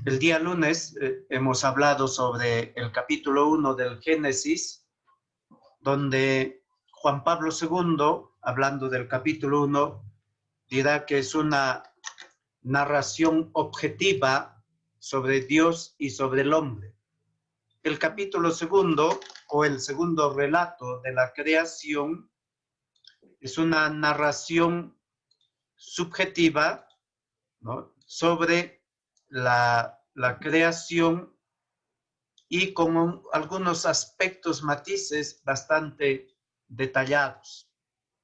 El día lunes hemos hablado sobre el capítulo 1 del Génesis, donde Juan Pablo II, hablando del capítulo 1, dirá que es una narración objetiva sobre Dios y sobre el hombre. El capítulo 2, o el segundo relato de la creación, es una narración subjetiva, ¿no?, sobre la creación y con algunos aspectos, matices bastante detallados,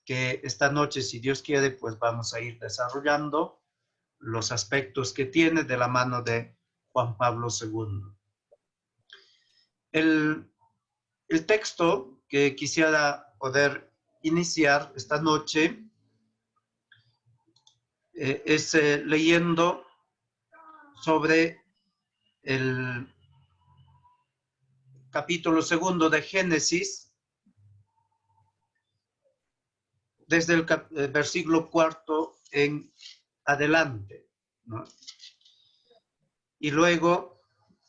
que esta noche, si Dios quiere, pues vamos a ir desarrollando los aspectos que tiene de la mano de Juan Pablo II. El texto que quisiera poder iniciar esta noche es leyendo sobre el capítulo 2 de Génesis, desde el versículo 4 en adelante, ¿no? Y luego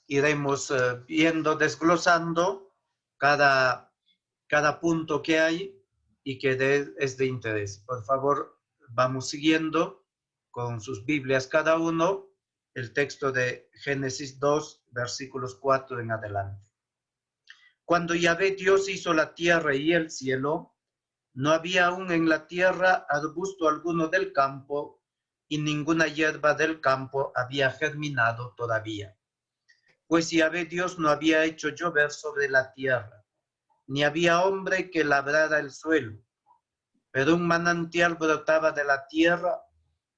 iremos viendo, desglosando cada punto que hay y que es de interés. Por favor, vamos siguiendo con sus Biblias cada uno el texto de Génesis 2, versículos 4 en adelante. Cuando Yahvé Dios hizo la tierra y el cielo, no había aún en la tierra arbusto alguno del campo, y ninguna hierba del campo había germinado todavía. Pues Yahvé Dios no había hecho llover sobre la tierra, ni había hombre que labrara el suelo, pero un manantial brotaba de la tierra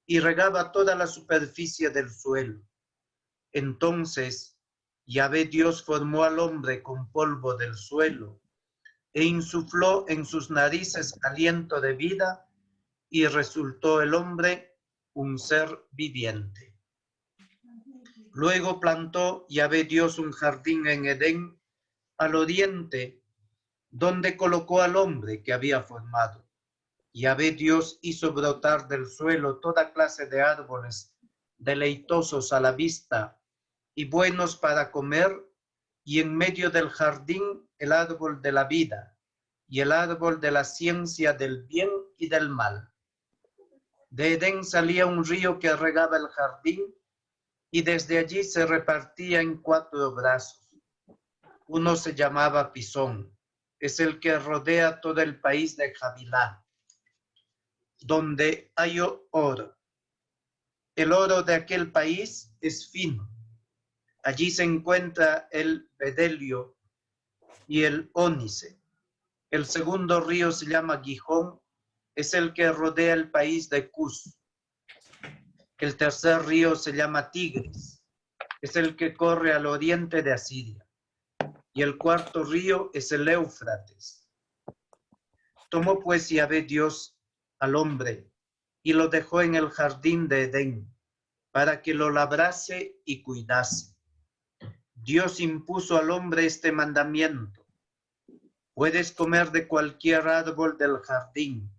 y regaba toda la superficie del suelo. Entonces Yahvé Dios formó al hombre con polvo del suelo e insufló en sus narices aliento de vida, y resultó el hombre un ser viviente. Luego plantó Yahvé Dios un jardín en Edén, al oriente, donde colocó al hombre que había formado. Yahvé Dios hizo brotar del suelo toda clase de árboles deleitosos a la vista y buenos para comer, y en medio del jardín el árbol de la vida y el árbol de la ciencia del bien y del mal. De Edén salía un río que regaba el jardín, y desde allí se repartía en 4 brazos. Uno se llamaba Pisón, es el que rodea todo el país de Havilá, donde hay oro. El oro de aquel país es fino. Allí se encuentra el bedelio y el ónice. El segundo río se llama Gihón, es el que rodea el país de Cus. El tercer río se llama Tigris, es el que corre al oriente de Asiria. Y el cuarto río es el Éufrates. Tomó pues Yahvé Dios al hombre y lo dejó en el jardín de Edén, para que lo labrase y cuidase. Dios impuso al hombre este mandamiento: puedes comer de cualquier árbol del jardín,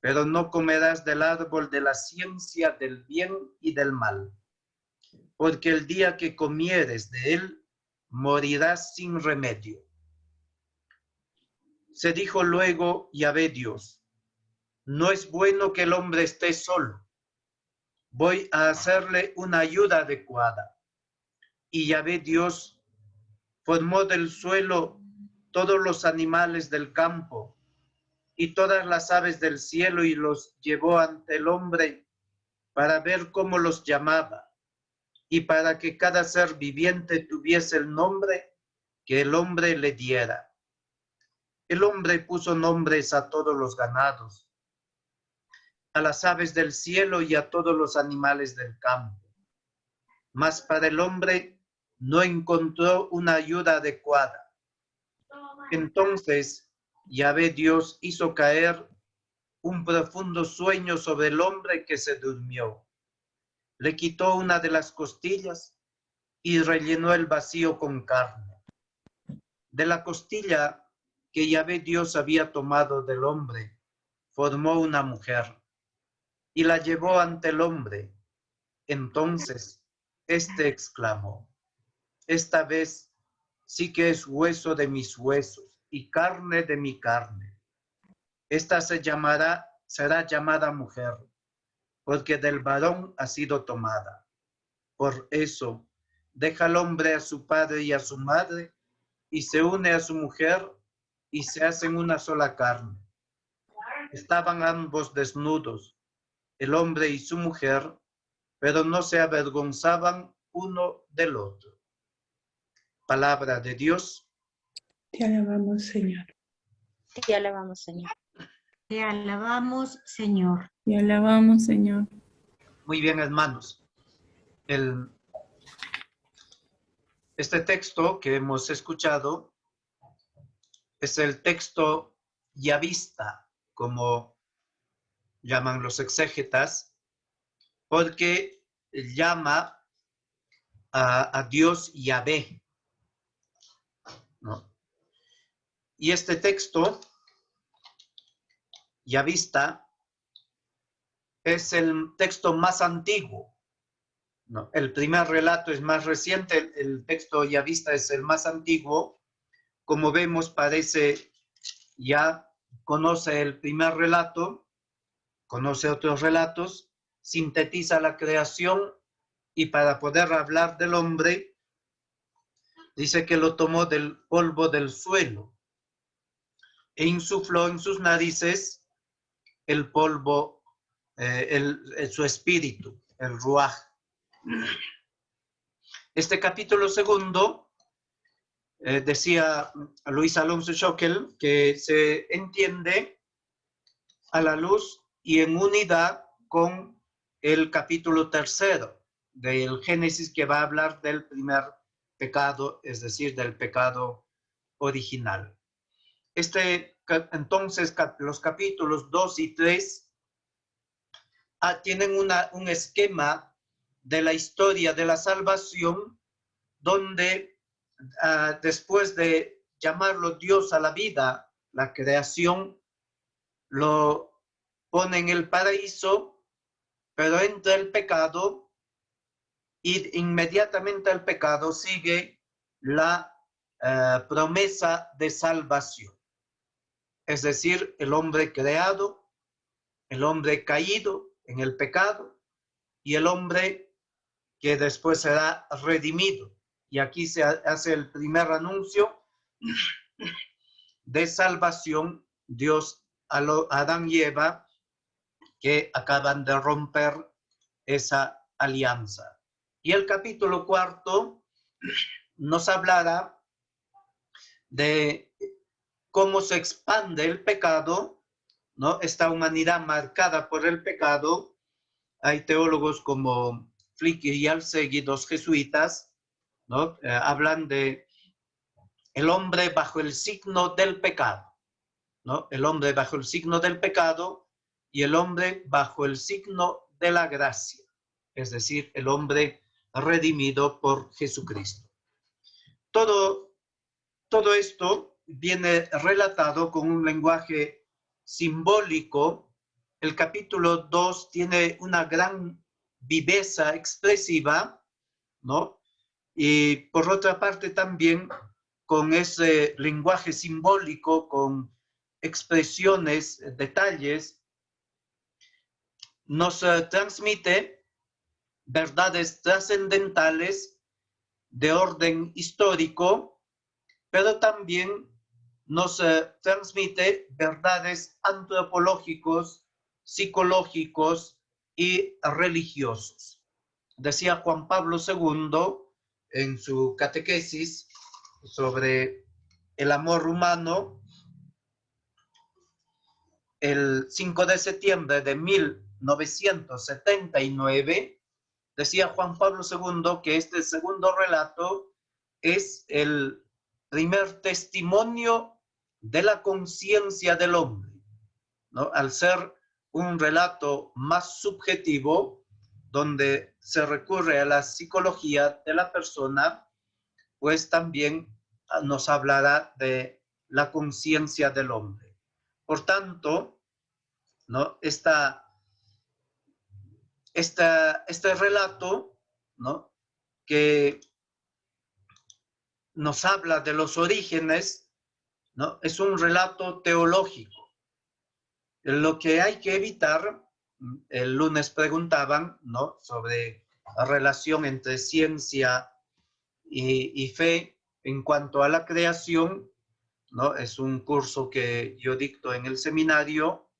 pero no comerás del árbol de la ciencia del bien y del mal, porque el día que comieres de él, morirás sin remedio. Se dijo luego Yahvé Dios: no es bueno que el hombre esté solo, voy a hacerle una ayuda adecuada. Y Yahvé Dios formó del suelo todos los animales del campo y todas las aves del cielo, y los llevó ante el hombre para ver cómo los llamaba, y para que cada ser viviente tuviese el nombre que el hombre le diera. El hombre puso nombres a todos los ganados, a las aves del cielo y a todos los animales del campo. Mas para el hombre no encontró una ayuda adecuada. Entonces Yahvé Dios hizo caer un profundo sueño sobre el hombre, que se durmió. Le quitó una de las costillas y rellenó el vacío con carne. De la costilla que Yahvé Dios había tomado del hombre, formó una mujer y la llevó ante el hombre. Entonces Este exclamó: esta vez sí que es hueso de mis huesos y carne de mi carne. Esta será llamada mujer, porque del varón ha sido tomada. Por eso, deja al hombre a su padre y a su madre, y se une a su mujer, y se hacen una sola carne. Estaban ambos desnudos, el hombre y su mujer, pero no se avergonzaban uno del otro. Palabra de Dios. Te alabamos, Señor. Te alabamos, Señor. Te alabamos, Señor. Te alabamos, Señor. Muy bien, hermanos. Este texto que hemos escuchado es el texto yavista, como llaman los exégetas, porque llama a Dios Yahvé, ¿no? Y este texto yavista es el texto más antiguo, ¿no? El primer relato es más reciente, el texto yavista es el más antiguo. Como vemos, parece ya conoce el primer relato, conoce otros relatos, sintetiza la creación y para poder hablar del hombre, dice que lo tomó del polvo del suelo e insufló en sus narices el polvo, su espíritu, el ruaj. Este capítulo segundo, decía Luis Alonso Schockel, que se entiende a la luz y en unidad con el capítulo tercero del Génesis, que va a hablar del primer pecado, es decir, del pecado original. Entonces, los capítulos 2 y 3 tienen un esquema de la historia de la salvación, donde después de llamarlo Dios a la vida, la creación, lo pone en el paraíso, pero entra el pecado y inmediatamente al pecado sigue la promesa de salvación. Es decir, el hombre creado, el hombre caído en el pecado y el hombre que después será redimido. Y aquí se hace el primer anuncio de salvación. Dios a Adán y Eva, que acaban de romper esa alianza. Y el capítulo cuarto nos hablará de cómo se expande el pecado, ¿no? Esta humanidad marcada por el pecado. Hay teólogos como Flicker y Alsegui, dos jesuitas, ¿no? Hablan de el hombre bajo el signo del pecado, ¿no? El hombre bajo el signo del pecado y el hombre bajo el signo de la gracia, es decir, el hombre redimido por Jesucristo. Todo esto viene relatado con un lenguaje simbólico. El capítulo 2 tiene una gran viveza expresiva, ¿no? Y por otra parte también con ese lenguaje simbólico, con expresiones, detalles, nos transmite verdades trascendentales de orden histórico, pero también nos transmite verdades antropológicos, psicológicos y religiosos. Decía Juan Pablo II en su catequesis sobre el amor humano, el 5 de septiembre de 1979, decía Juan Pablo II que este segundo relato es el primer testimonio de la conciencia del hombre, ¿no? Al ser un relato más subjetivo, donde se recurre a la psicología de la persona, pues también nos hablará de la conciencia del hombre. Por tanto, ¿no? Este relato, ¿no? que nos habla de los orígenes, ¿no? Es un relato teológico. Lo que hay que evitar, el lunes preguntaban, ¿no?, sobre la relación entre ciencia y fe en cuanto a la creación, ¿no? Es un curso que yo dicto en el seminario.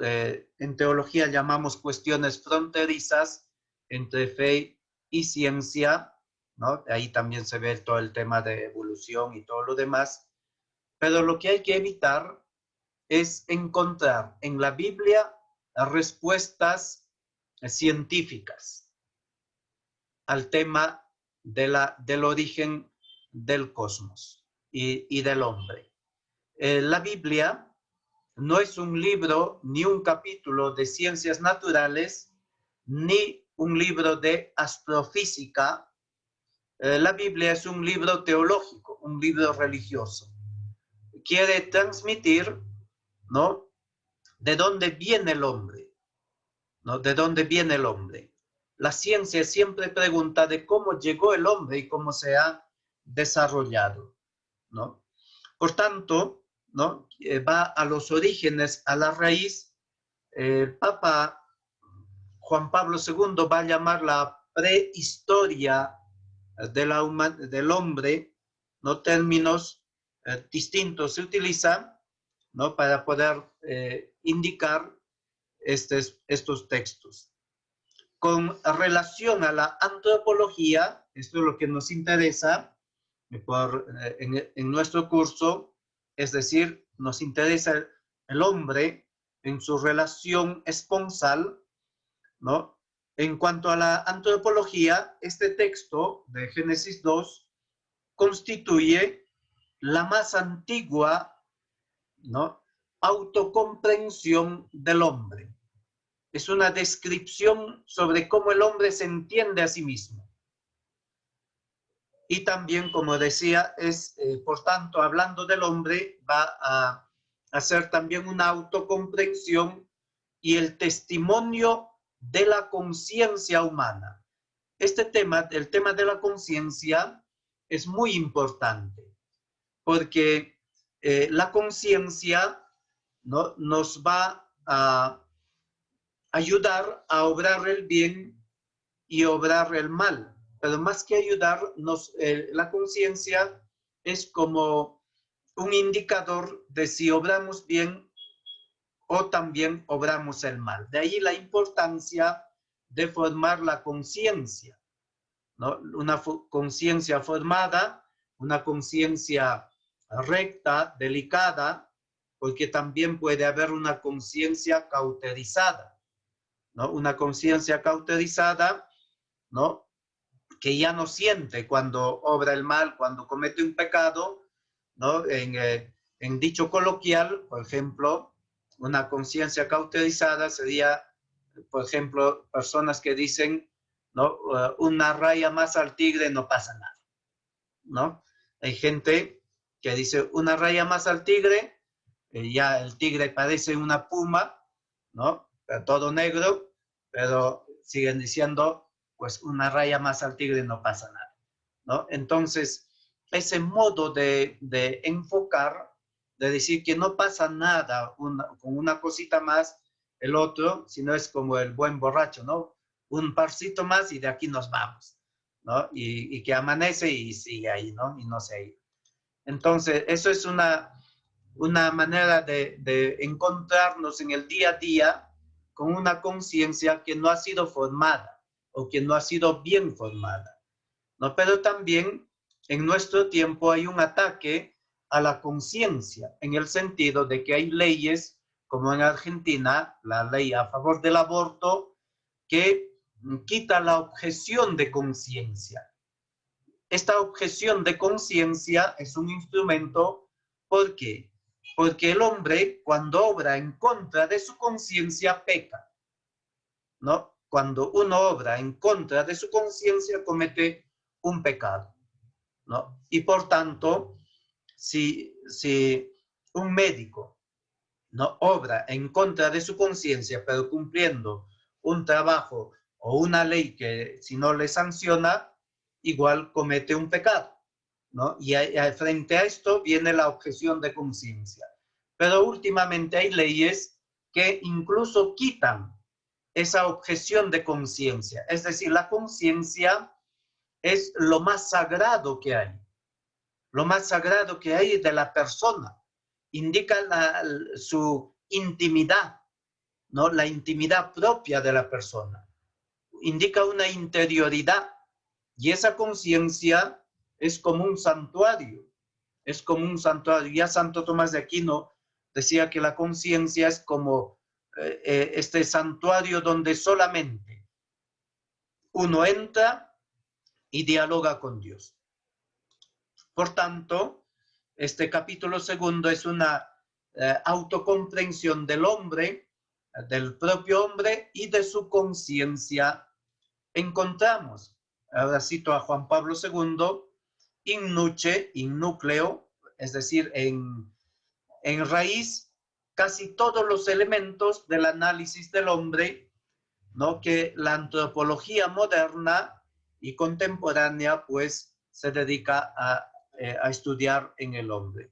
En teología llamamos cuestiones fronterizas entre fe y ciencia, ¿no? Ahí también se ve todo el tema de evolución y todo lo demás. Pero lo que hay que evitar es encontrar en la Biblia respuestas científicas al tema del origen del cosmos y del hombre. La Biblia no es un libro ni un capítulo de ciencias naturales, ni un libro de astrofísica. La Biblia es un libro teológico, un libro religioso. Quiere transmitir, ¿no?, de dónde viene el hombre, ¿no? ¿De dónde viene el hombre? La ciencia siempre pregunta de cómo llegó el hombre y cómo se ha desarrollado, ¿no? Por tanto, ¿no?, va a los orígenes, a la raíz. El Papa Juan Pablo II va a llamar la prehistoria del hombre, ¿no? Términos distintos se utilizan, ¿no?, para poder indicar estos textos. Con relación a la antropología, esto es lo que nos interesa en nuestro curso, es decir, nos interesa el hombre en su relación esponsal, ¿no? En cuanto a la antropología, este texto de Génesis 2 constituye la más antigua, ¿no?, autocomprensión del hombre. Es una descripción sobre cómo el hombre se entiende a sí mismo. Y también, como decía, por tanto, hablando del hombre, va a hacer también una autocomprensión y el testimonio de la conciencia humana. Este tema, el tema de la conciencia, es muy importante, porque la conciencia, ¿no?, nos va a ayudar a obrar el bien y obrar el mal. Pero más que ayudar, la conciencia es como un indicador de si obramos bien o también obramos el mal. De ahí la importancia de formar la conciencia, ¿no? Una conciencia formada, una conciencia recta, delicada, porque también puede haber una conciencia cauterizada, ¿no? Una conciencia cauterizada, ¿no?, que ya no siente cuando obra el mal, cuando comete un pecado, ¿no? En dicho coloquial, por ejemplo, una conciencia cauterizada sería, por ejemplo, personas que dicen, ¿no?, una raya más al tigre no pasa nada, ¿no? Hay gente que dice una raya más al tigre, ya el tigre parece una puma, ¿no?, todo negro, pero siguen diciendo, pues una raya más al tigre no pasa nada, ¿no? Entonces, ese modo de enfocar, de decir que no pasa nada con una cosita más, el otro, sino es como el buen borracho, ¿no? Un parcito más y de aquí nos vamos, ¿no? Y que amanece y sigue ahí, ¿no? Y no se ha ido. Entonces, eso es una manera de encontrarnos en el día a día con una conciencia que no ha sido formada o que no ha sido bien formada, ¿no? Pero también en nuestro tiempo hay un ataque a la conciencia, en el sentido de que hay leyes, como en Argentina, la ley a favor del aborto, que quita la objeción de conciencia. Esta objeción de conciencia es un instrumento, ¿por qué? Porque el hombre, cuando obra en contra de su conciencia, peca, ¿no? Cuando uno obra en contra de su conciencia, comete un pecado, ¿no? Y por tanto, si un médico no obra en contra de su conciencia, pero cumpliendo un trabajo o una ley que si no le sanciona, igual comete un pecado, ¿no? Y frente a esto viene la objeción de conciencia. Pero últimamente hay leyes que incluso quitan esa objeción de conciencia. Es decir, la conciencia es lo más sagrado que hay. Lo más sagrado que hay de la persona. Indica su intimidad, ¿no? La intimidad propia de la persona. Indica una interioridad. Y esa conciencia es como un santuario. Es como un santuario. Ya Santo Tomás de Aquino decía que la conciencia es como este santuario donde solamente uno entra y dialoga con Dios. Por tanto, este capítulo segundo es una autocomprensión del hombre, del propio hombre y de su conciencia. Encontramos, ahora cito a Juan Pablo II, in nuce, in núcleo, es decir, en raíz, casi todos los elementos del análisis del hombre, ¿no? Que la antropología moderna y contemporánea pues se dedica a estudiar en el hombre.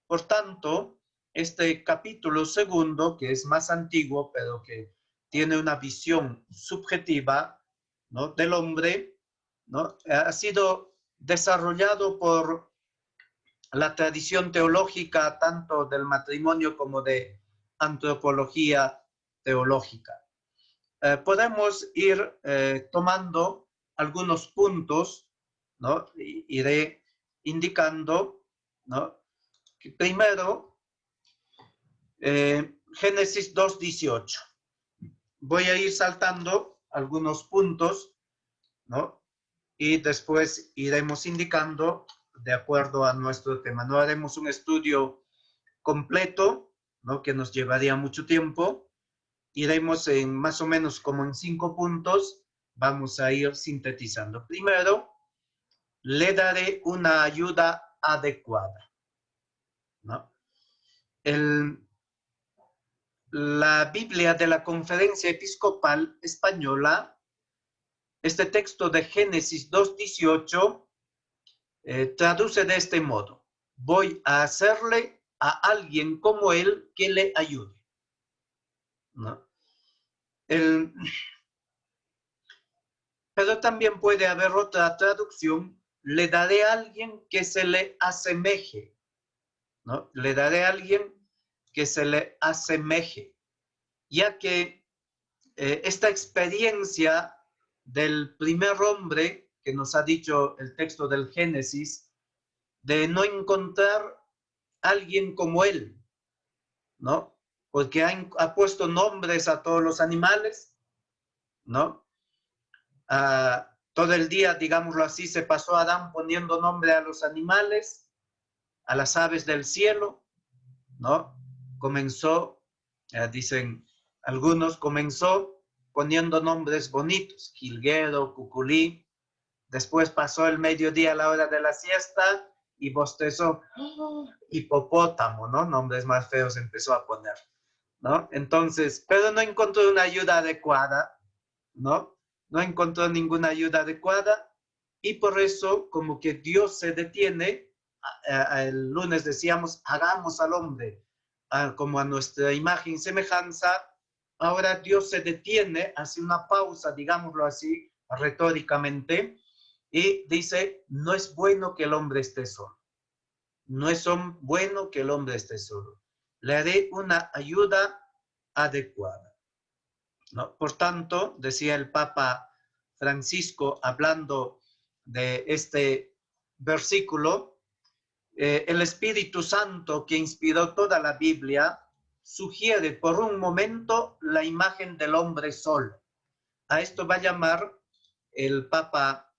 Por tanto, este capítulo segundo, que es más antiguo, pero que tiene una visión subjetiva, ¿no? Del hombre, ¿no? Ha sido desarrollado por la tradición teológica tanto del matrimonio como de antropología teológica. Podemos ir tomando algunos puntos, ¿no? Iré indicando, ¿no? Que primero, Génesis 2:18. Voy a ir saltando algunos puntos, ¿no? Y después iremos indicando de acuerdo a nuestro tema. No haremos un estudio completo, ¿no? Que nos llevaría mucho tiempo. Iremos en más o menos como en 5 puntos, vamos a ir sintetizando. Primero, le daré una ayuda adecuada, ¿no? La Biblia de la Conferencia Episcopal Española, este texto de Génesis 2:18, traduce de este modo: voy a hacerle a alguien como él que le ayude, ¿no? Pero también puede haber otra traducción: le daré a alguien que se le asemeje, ¿no? Le daré a alguien que se le asemeje, ya que esta experiencia del primer hombre, que nos ha dicho el texto del Génesis, de no encontrar a alguien como él, ¿no? Porque ha puesto nombres a todos los animales, ¿no? Todo el día, digámoslo así, se pasó Adán poniendo nombre a los animales, a las aves del cielo, ¿no? Comenzó, dicen algunos, comenzó poniendo nombres bonitos: jilguero, cuculí. Después pasó el mediodía a la hora de la siesta y bostezó, hipopótamo, ¿no? Nombres más feos empezó a poner, ¿no? Entonces, pero no encontró una ayuda adecuada, ¿no? No encontró ninguna ayuda adecuada y por eso como que Dios se detiene. El lunes decíamos, hagamos al hombre como a nuestra imagen y semejanza. Ahora Dios se detiene, hace una pausa, digámoslo así, retóricamente, y dice, no es bueno que el hombre esté solo. No es bueno que el hombre esté solo. Le haré una ayuda adecuada, ¿no? Por tanto, decía el Papa Francisco, hablando de este versículo, el Espíritu Santo que inspiró toda la Biblia sugiere por un momento la imagen del hombre solo. A esto va a llamar el Papa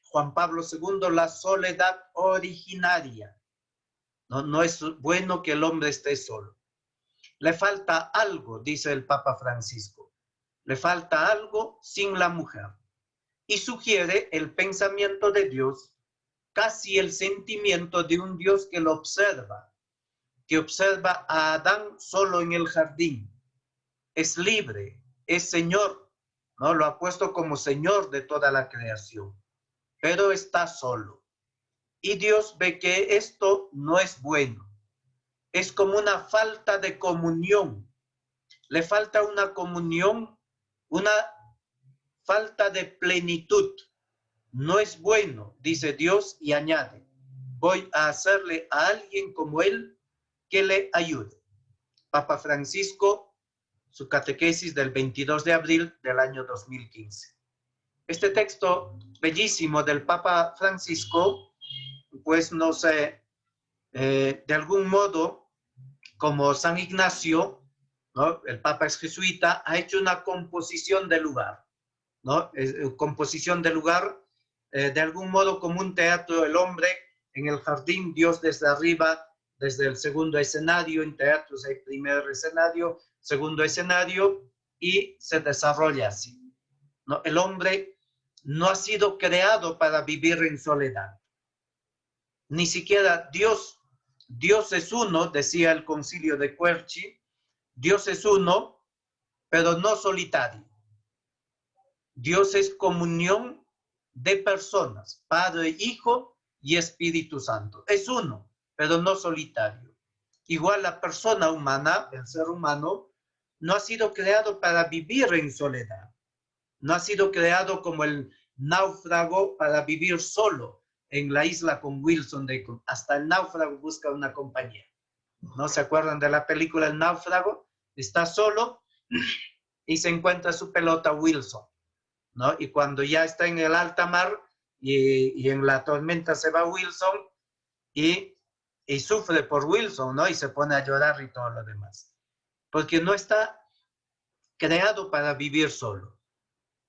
Juan Pablo II la soledad originaria. No es bueno que el hombre esté solo. Le falta algo, dice el Papa Francisco. Le falta algo sin la mujer. Y sugiere el pensamiento de Dios, casi el sentimiento de un Dios que lo observa, que observa a Adán solo en el jardín. Es libre, es Señor, ¿no? Lo ha puesto como Señor de toda la creación. pero está solo. Y Dios ve que esto no es bueno. Es como una falta de comunión. Le falta una comunión, una falta de plenitud. No es bueno, dice Dios, y añade, voy a hacerle a alguien como él que le ayude. Papa Francisco, su catequesis del 22 de abril del año 2015. Este texto bellísimo del Papa Francisco, pues nos, de algún modo, como San Ignacio, ¿no? El Papa es jesuita, ha hecho una composición de lugar, ¿no? Composición de lugar, de algún modo como un teatro, el hombre en el jardín, Dios desde arriba, desde el segundo escenario. En teatros hay primer escenario, segundo escenario, y se desarrolla así, ¿no? El hombre no ha sido creado para vivir en soledad. Ni siquiera Dios. Dios es uno, decía el concilio de Querchi. Dios es uno, pero no solitario. Dios es comunión de personas, Padre, Hijo y Espíritu Santo. Es uno, pero no solitario. Igual la persona humana, el ser humano, no ha sido creado para vivir en soledad. No ha sido creado como el náufrago para vivir solo en la isla con Wilson. Hasta el náufrago busca una compañía. ¿No se acuerdan de la película El náufrago? Está solo y se encuentra su pelota Wilson, ¿no? Y cuando ya está en el alta mar y en la tormenta se va Wilson y sufre por Wilson, ¿no? Y se pone a llorar y todo lo demás. Porque no está creado para vivir solo.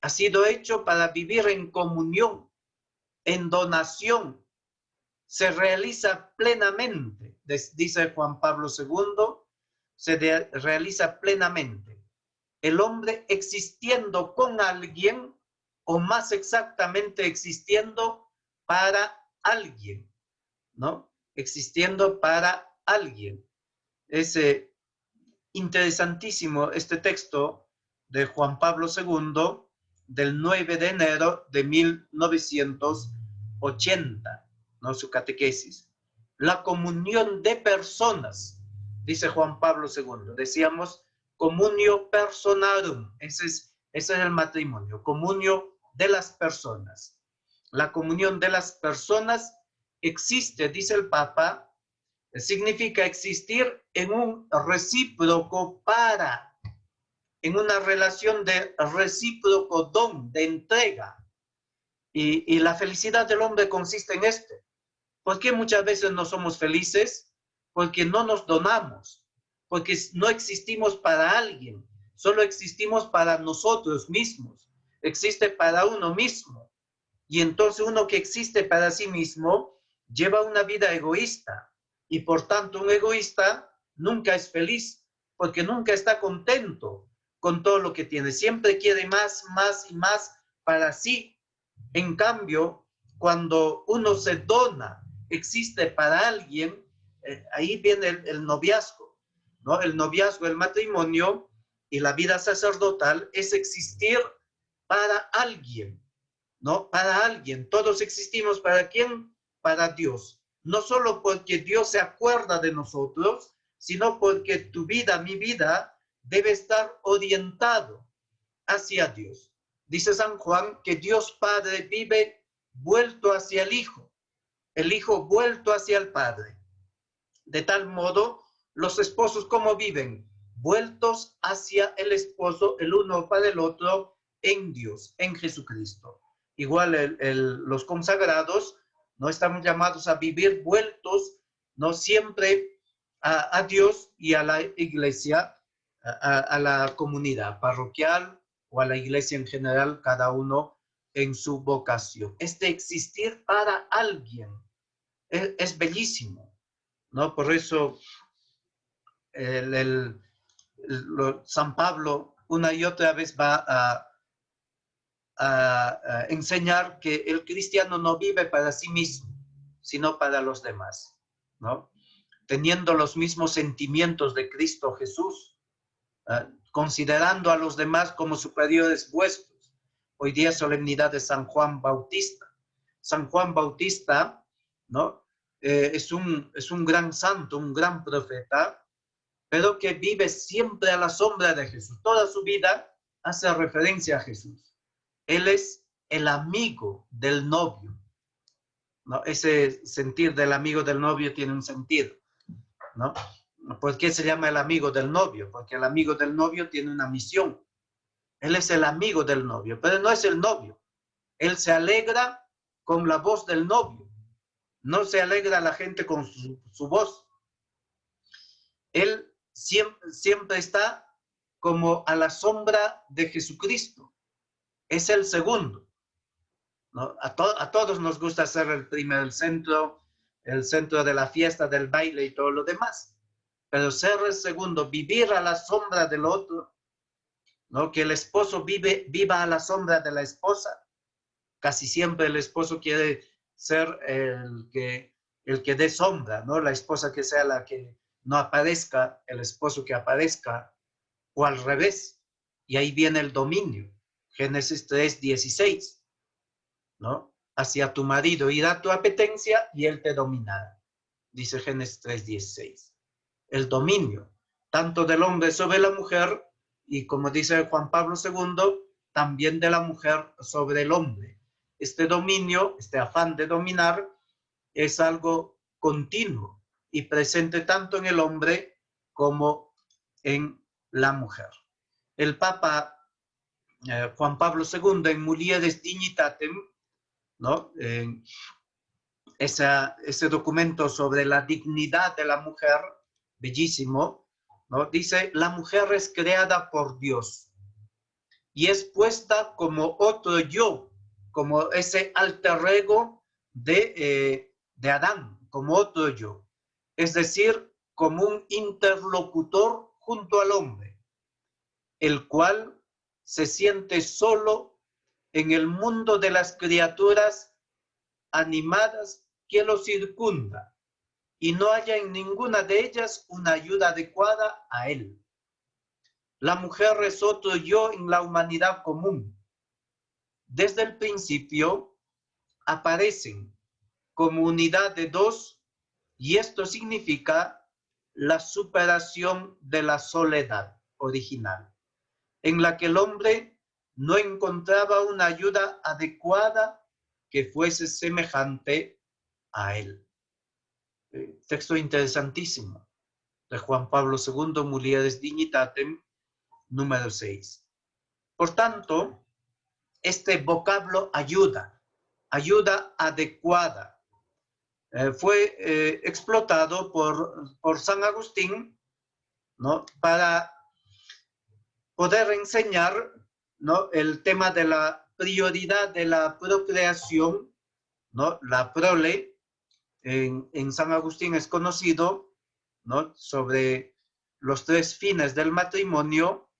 Ha sido hecho para vivir en comunión, en donación. Se realiza plenamente, dice Juan Pablo II, se realiza plenamente. El hombre existiendo con alguien, o más exactamente existiendo para alguien, ¿no? Existiendo para alguien. Es interesantísimo este texto de Juan Pablo II del 9 de enero de 1980, ¿no? Su catequesis. La comunión de personas, dice Juan Pablo II. Decíamos, comunio personarum, ese es el matrimonio, comunio de las personas. La comunión de las personas existe, dice el Papa, significa existir en un recíproco para, en una relación de recíproco don, de entrega. Y la felicidad del hombre consiste en esto. ¿Por qué muchas veces no somos felices? Porque no nos donamos, porque no existimos para alguien, solo existimos para nosotros mismos, existe para uno mismo. Y entonces uno que existe para sí mismo lleva una vida egoísta, y por tanto un egoísta nunca es feliz, porque nunca está contento con todo lo que tiene, siempre quiere más, más y más para sí. En cambio, cuando uno se dona, existe para alguien, ahí viene el noviazgo, ¿no? El noviazgo, el matrimonio y la vida sacerdotal es existir para alguien, ¿no? Para alguien. Todos existimos para quién? Para Dios. No solo porque Dios se acuerda de nosotros, sino porque tu vida, mi vida, debe estar orientado hacia Dios. Dice San Juan que Dios Padre vive vuelto hacia el Hijo vuelto hacia el Padre. De tal modo, los esposos, ¿cómo viven? Vueltos hacia el esposo, el uno para el otro, en Dios, en Jesucristo. Igual los consagrados, no estamos llamados a vivir vueltos, no siempre a Dios y a la iglesia, a la comunidad parroquial o a la iglesia en general, cada uno en su vocación. Este existir para alguien es bellísimo, ¿no? Por eso San Pablo una y otra vez va a enseñar que el cristiano no vive para sí mismo, sino para los demás, ¿no? Teniendo los mismos sentimientos de Cristo Jesús, considerando a los demás como superiores vuestros. Hoy día es solemnidad de San Juan Bautista. San Juan Bautista, ¿no? Es un gran santo, un gran profeta, pero que vive siempre a la sombra de Jesús. Toda su vida hace referencia a Jesús. Él es el amigo del novio, ¿no? Ese sentir del amigo del novio tiene un sentido, ¿no? ¿Por qué se llama el amigo del novio? Porque el amigo del novio tiene una misión. Él es el amigo del novio, pero no es el novio. Él se alegra con la voz del novio. No se alegra la gente con su voz. Él siempre está como a la sombra de Jesucristo. Es el segundo, ¿no? A todos nos gusta ser el primero, el centro de la fiesta, del baile y todo lo demás. Pero ser el segundo, vivir a la sombra del otro, ¿no? Que el esposo viva a la sombra de la esposa. Casi siempre el esposo quiere ser el que dé sombra, ¿no? La esposa que sea la que no aparezca, el esposo que aparezca, o al revés. Y ahí viene el dominio. Génesis 3:16, ¿no? Hacia tu marido irá tu apetencia y él te dominará. Dice Génesis 3:16. El dominio, tanto del hombre sobre la mujer, y como dice Juan Pablo II, también de la mujer sobre el hombre. Este dominio, este afán de dominar, es algo continuo y presente tanto en el hombre como en la mujer. El Papa Juan Pablo II, en Mulieris Dignitatem, ¿no? Ese documento sobre la dignidad de la mujer, bellísimo, ¿no? Dice: la mujer es creada por Dios y es puesta como otro yo, como ese alter ego de Adán, como otro yo. Es decir, como un interlocutor junto al hombre, el cual se siente solo en el mundo de las criaturas animadas que lo circunda y no haya en ninguna de ellas una ayuda adecuada a él. La mujer es otro yo en la humanidad común. Desde el principio aparecen como unidad de dos, y esto significa la superación de la soledad original, en la que el hombre no encontraba una ayuda adecuada que fuese semejante a él. Texto interesantísimo de Juan Pablo II, Mulieris Dignitatem, número 6. Por tanto, este vocablo ayuda adecuada, fue explotado por San Agustín, ¿no? Para poder enseñar, ¿no? El tema de la prioridad de la procreación, ¿no? La prole, en San Agustín es conocido, ¿no? Sobre los tres fines del matrimonio,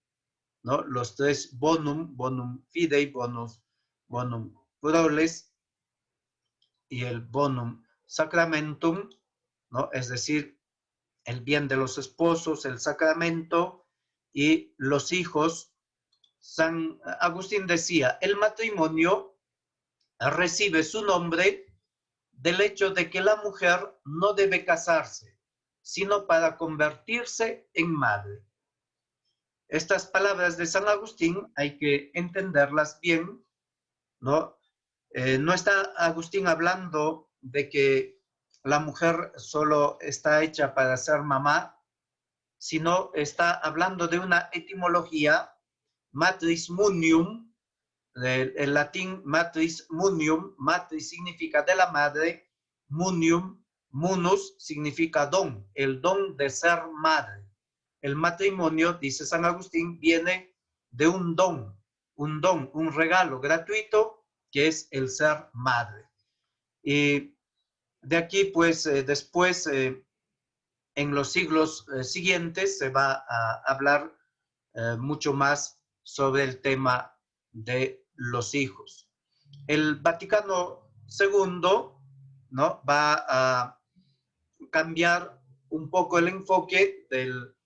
¿no? Los tres bonum fidei, bonum proles y el bonum sacramentum, ¿no? Es decir, el bien de los esposos, el sacramento y los hijos. San Agustín decía: el matrimonio recibe su nombre del hecho de que la mujer no debe casarse, sino para convertirse en madre. Estas palabras de San Agustín hay que entenderlas bien, ¿no? No está Agustín hablando de que la mujer solo está hecha para ser mamá, sino está hablando de una etimología, matris munium, el latín matris munium, matris significa de la madre, munium, munus significa don, el don de ser madre. El matrimonio, dice San Agustín, viene de un don, un regalo gratuito, que es el ser madre. Y de aquí, pues, después, en los siglos siguientes, se va a hablar mucho más sobre el tema de los hijos. El Vaticano II, ¿no? Va a cambiar un poco el enfoque del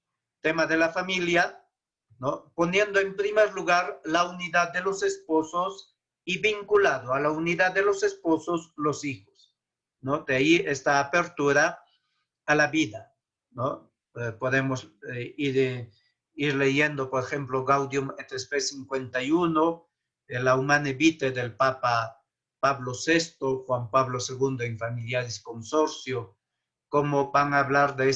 tema de la familia, ¿no? Poniendo en primer lugar la unidad de los esposos y vinculado a la unidad de los esposos, los hijos, ¿no? De ahí esta apertura a la vida, ¿no? Podemos ir leyendo, por ejemplo, Gaudium et Spes 51, la Humane Vitae del Papa Pablo VI, Juan Pablo II en Familiaris Consortio, cómo van a hablar de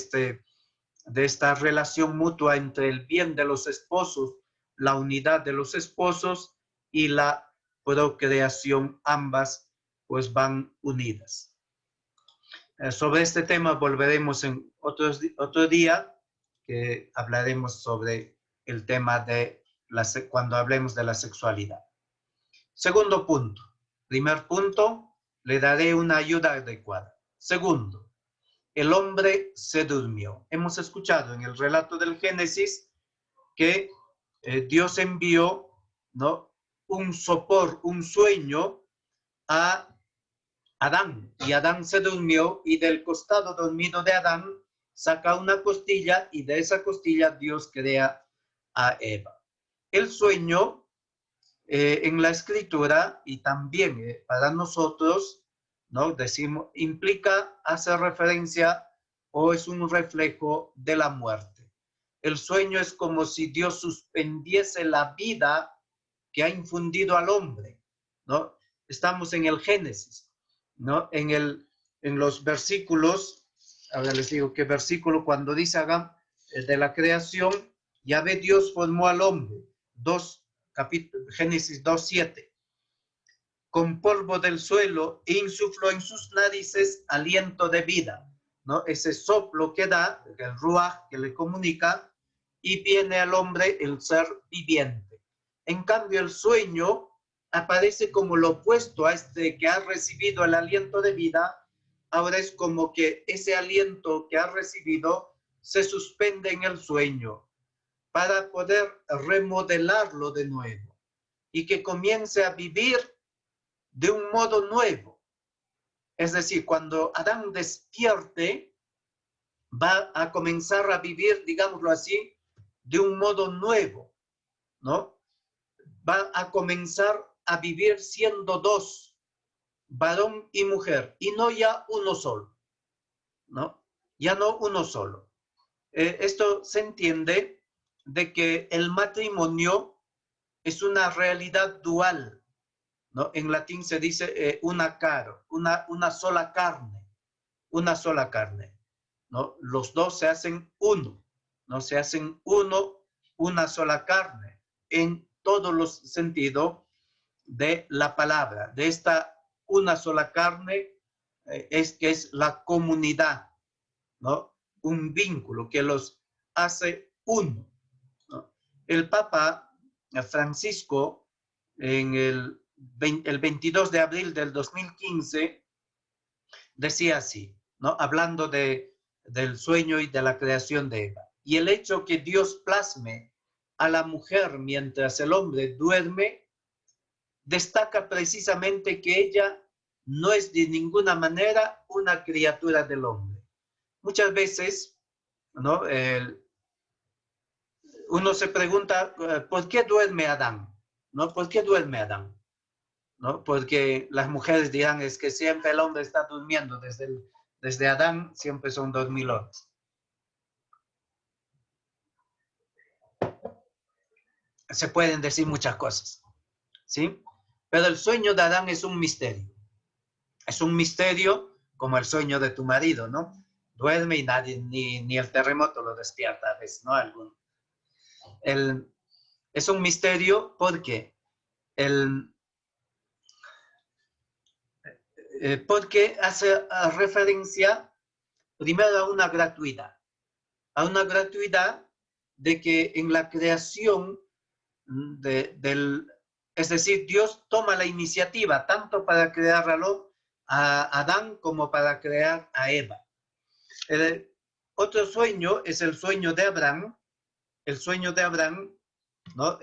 esta relación mutua entre el bien de los esposos, la unidad de los esposos y la procreación, ambas pues van unidas. Sobre este tema volveremos en otro día, que hablaremos sobre el tema de cuando hablemos de la sexualidad. Segundo punto. Primer punto, le daré una ayuda adecuada. Segundo, el hombre se durmió. Hemos escuchado en el relato del Génesis que Dios envió, ¿no?, un sopor, un sueño a Adán, y Adán se durmió, y del costado dormido de Adán saca una costilla, y de esa costilla Dios crea a Eva. El sueño en la escritura y también para nosotros, ¿no?, decimos, implica, hace referencia o es un reflejo de la muerte. El sueño es como si Dios suspendiese la vida que ha infundido al hombre, ¿no? Estamos en el Génesis, ¿no? En los versículos, ahora les digo qué versículo, cuando dice de la creación, Yahvé Dios formó al hombre, Génesis 2:7, con polvo del suelo e insufló en sus narices aliento de vida, ¿no? Ese soplo que da, el ruaj que le comunica, y viene al hombre el ser viviente. En cambio, el sueño aparece como lo opuesto a este que ha recibido el aliento de vida. Ahora es como que ese aliento que ha recibido se suspende en el sueño para poder remodelarlo de nuevo y que comience a vivir de un modo nuevo. Es decir, cuando Adán despierte, va a comenzar a vivir, digámoslo así, de un modo nuevo, ¿no? Va a comenzar a vivir siendo dos, varón y mujer, y no ya uno solo, ¿no? Ya no uno solo. Esto se entiende de que el matrimonio es una realidad dual, ¿no? En latín se dice una sola carne, ¿no? Los dos se hacen uno, ¿no? Se hacen uno, una sola carne, en todos los sentidos de la palabra. De esta una sola carne es que es la comunidad, ¿no? Un vínculo que los hace uno, ¿no? El Papa Francisco, en el 22 de abril del 2015, decía así, ¿no?, hablando del sueño y de la creación de Eva: y el hecho que Dios plasme a la mujer mientras el hombre duerme destaca precisamente que ella no es de ninguna manera una criatura del hombre. Muchas veces, ¿no?, uno se pregunta, ¿por qué duerme Adán? ¿No? ¿Por qué duerme Adán? ¿No? Porque las mujeres dirán, es que siempre el hombre está durmiendo, desde Adán siempre son dormilones. Se pueden decir muchas cosas, ¿sí? Pero el sueño de Adán es un misterio. Es un misterio como el sueño de tu marido, ¿no? Duerme y nadie, ni el terremoto lo despierta a veces, ¿no? Es un misterio porque porque hace referencia primero a una gratuidad de que en la creación es decir, Dios toma la iniciativa tanto para crear a Adán como para crear a Eva. Otro sueño es el sueño de Abraham, ¿no?,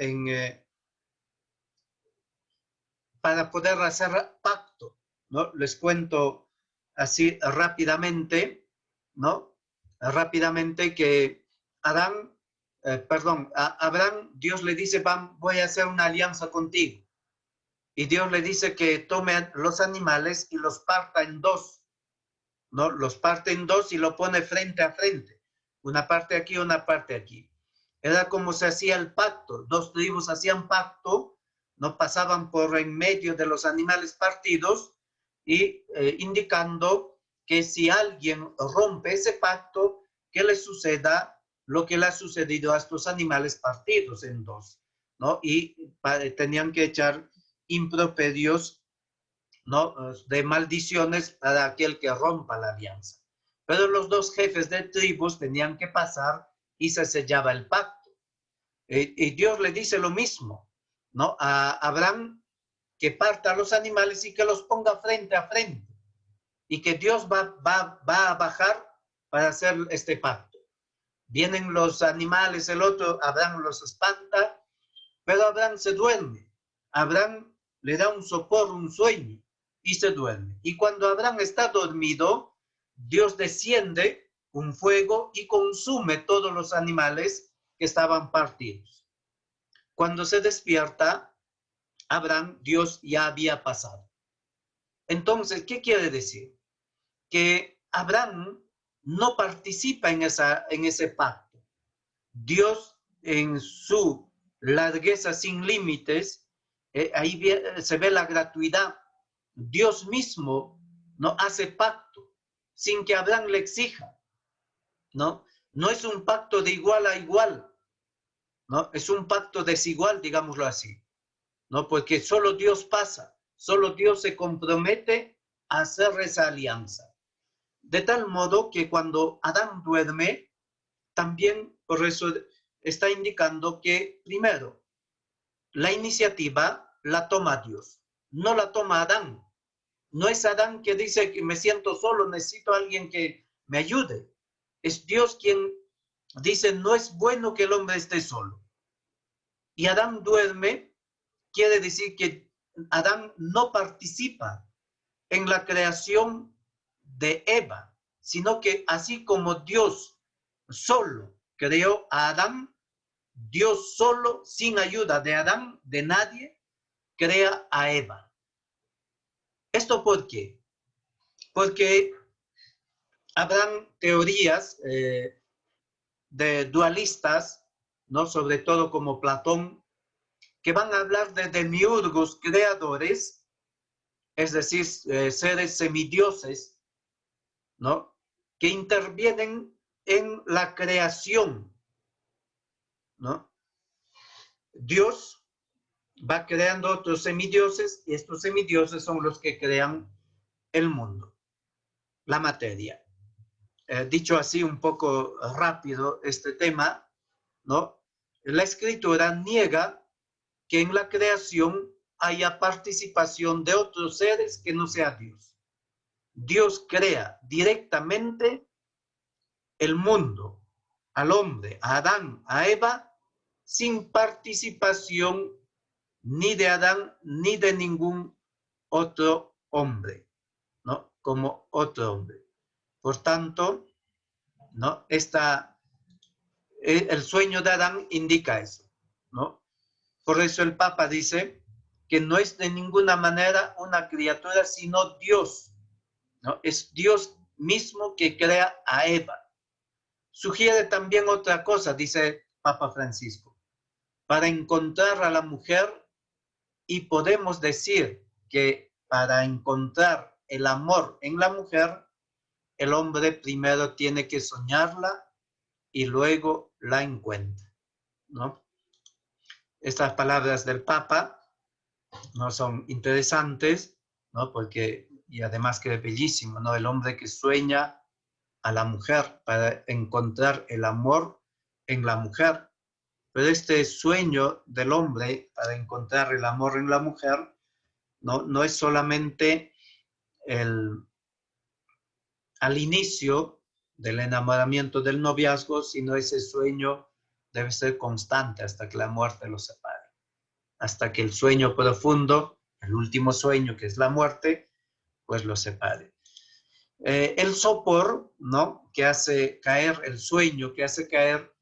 para poder hacer pacto, ¿no? Les cuento así rápidamente, ¿no? Rápidamente que a Abraham, Dios le dice, voy a hacer una alianza contigo. Y Dios le dice que tome los animales y los parta en dos, ¿no? Los parte en dos y lo pone frente a frente. Una parte aquí, una parte aquí. Era como se hacía el pacto. Dos tribus hacían pacto, no pasaban por en medio de los animales partidos y indicando que si alguien rompe ese pacto, que le suceda lo que le ha sucedido a estos animales partidos en dos, ¿no? Y tenían que echar improperios, ¿no? De maldiciones para aquel que rompa la alianza. Pero los dos jefes de tribus tenían que pasar y se sellaba el pacto. Y Dios le dice lo mismo, ¿no? A Abraham, que parta los animales y que los ponga frente a frente. Y que Dios va a bajar para hacer este pacto. Vienen los animales, el otro, Abraham los espanta, pero Abraham se duerme. Abraham le da un sopor, un sueño, y se duerme. Y cuando Abraham está dormido, Dios desciende un fuego y consume todos los animales que estaban partidos. Cuando se despierta, Abraham, Dios ya había pasado. Entonces, ¿qué quiere decir? Que Abraham no participa en ese pacto. Dios, en su largueza sin límites, ahí se ve la gratuidad. Dios mismo no hace pacto sin que Abraham le exija, ¿no? No es un pacto de igual a igual, ¿no? Es un pacto desigual, digámoslo así, ¿no? Porque solo Dios pasa, solo Dios se compromete a hacer esa alianza. De tal modo que cuando Adán duerme, también por eso está indicando que, primero, la iniciativa la toma Dios, no la toma Adán. No es Adán que dice que me siento solo, necesito a alguien que me ayude. Es Dios quien dice, no es bueno que el hombre esté solo. Y Adán duerme, quiere decir que Adán no participa en la creación de Eva, sino que así como Dios solo creó a Adán, Dios solo, sin ayuda de Adán, de nadie, crea a Eva. ¿Esto por qué? Porque habrán teorías de dualistas, ¿no? Sobre todo como Platón, que van a hablar de demiurgos creadores, es decir, seres semidioses, ¿no? Que intervienen en la creación, ¿no? Dios va creando otros semidioses y estos semidioses son los que crean el mundo, la materia. Dicho así un poco rápido este tema, ¿no? La escritura niega que en la creación haya participación de otros seres que no sea Dios. Dios crea directamente el mundo, al hombre, a Adán, a Eva, sin participación ni de Adán ni de ningún otro hombre, ¿no? Como otro hombre. Por tanto, ¿no? El sueño de Adán indica eso, ¿no? Por eso el Papa dice que no es de ninguna manera una criatura, sino Dios, ¿no? Es Dios mismo que crea a Eva. Sugiere también otra cosa, dice Papa Francisco, para encontrar a la mujer, y podemos decir que para encontrar el amor en la mujer, el hombre primero tiene que soñarla y luego la encuentra, ¿no? Estas palabras del Papa no son interesantes, ¿no? Porque, y además que es bellísimo, ¿no? El hombre que sueña a la mujer para encontrar el amor en la mujer. Pero este sueño del hombre para encontrar el amor en la mujer no es solamente al inicio del enamoramiento del noviazgo, sino ese sueño debe ser constante hasta que la muerte los separe. Hasta que el sueño profundo, el último sueño que es la muerte, pues los separe. El sopor, ¿no? Que hace caer el sueño, que hace caer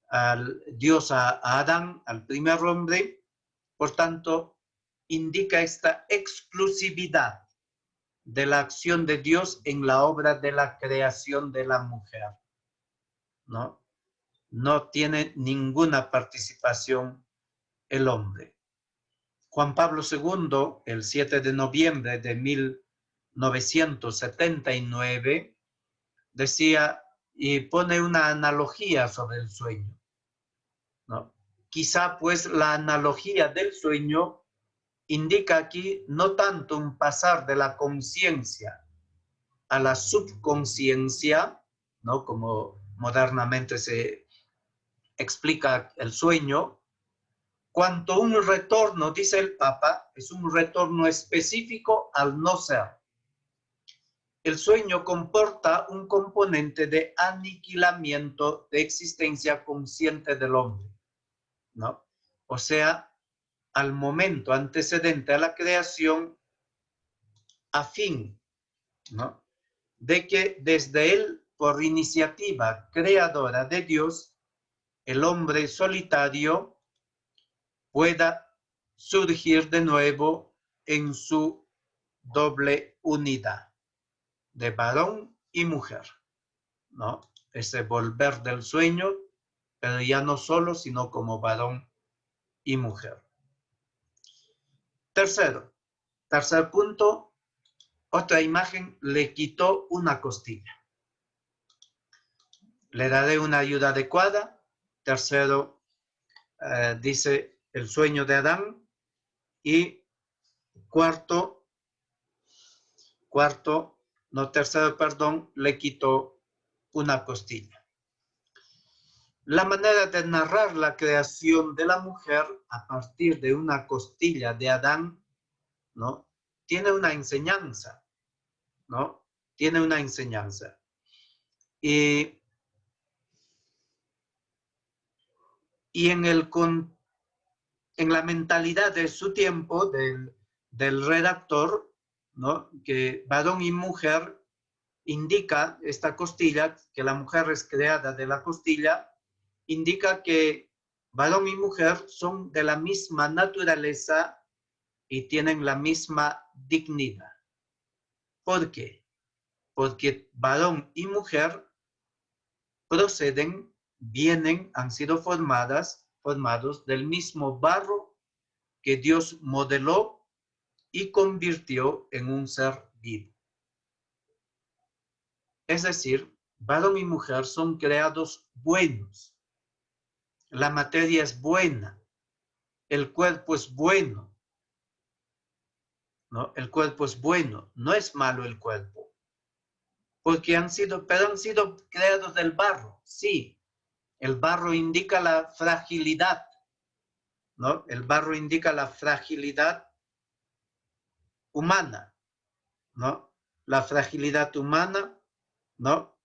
al Dios a Adán, al primer hombre, por tanto, indica esta exclusividad de la acción de Dios en la obra de la creación de la mujer, ¿no? No tiene ninguna participación el hombre. Juan Pablo II, el 7 de noviembre de 1979, decía y pone una analogía sobre el sueño, ¿no? Quizá pues la analogía del sueño indica aquí no tanto un pasar de la conciencia a la subconsciencia, ¿no? Como modernamente se explica el sueño, cuanto un retorno, dice el Papa, es un retorno específico al no ser. El sueño comporta un componente de aniquilamiento de existencia consciente del hombre, ¿no? O sea, al momento antecedente a la creación, a fin, ¿no? De que desde él, por iniciativa creadora de Dios, el hombre solitario pueda surgir de nuevo en su doble unidad de varón y mujer, ¿no? Ese volver del sueño, pero ya no solo, sino como varón y mujer. Tercer punto, otra imagen, le quitó una costilla. Le daré una ayuda adecuada. Tercero, dice el sueño de Adán. Y tercero, le quitó una costilla. La manera de narrar la creación de la mujer a partir de una costilla de Adán, ¿no? Tiene una enseñanza, ¿no? Tiene una enseñanza. Y en la mentalidad de su tiempo, del redactor, ¿no? Que varón y mujer indica esta costilla, que la mujer es creada de la costilla, indica que varón y mujer son de la misma naturaleza y tienen la misma dignidad. ¿Por qué? Porque varón y mujer han sido formados del mismo barro que Dios modeló y convirtió en un ser vivo. Es decir, varón y mujer son creados buenos. La materia es buena. El cuerpo es bueno, ¿no? El cuerpo es bueno. No es malo el cuerpo. Porque han sido creados del barro. Sí, el barro indica la fragilidad, ¿no? El barro indica la fragilidad humana, ¿no? La fragilidad humana, ¿no?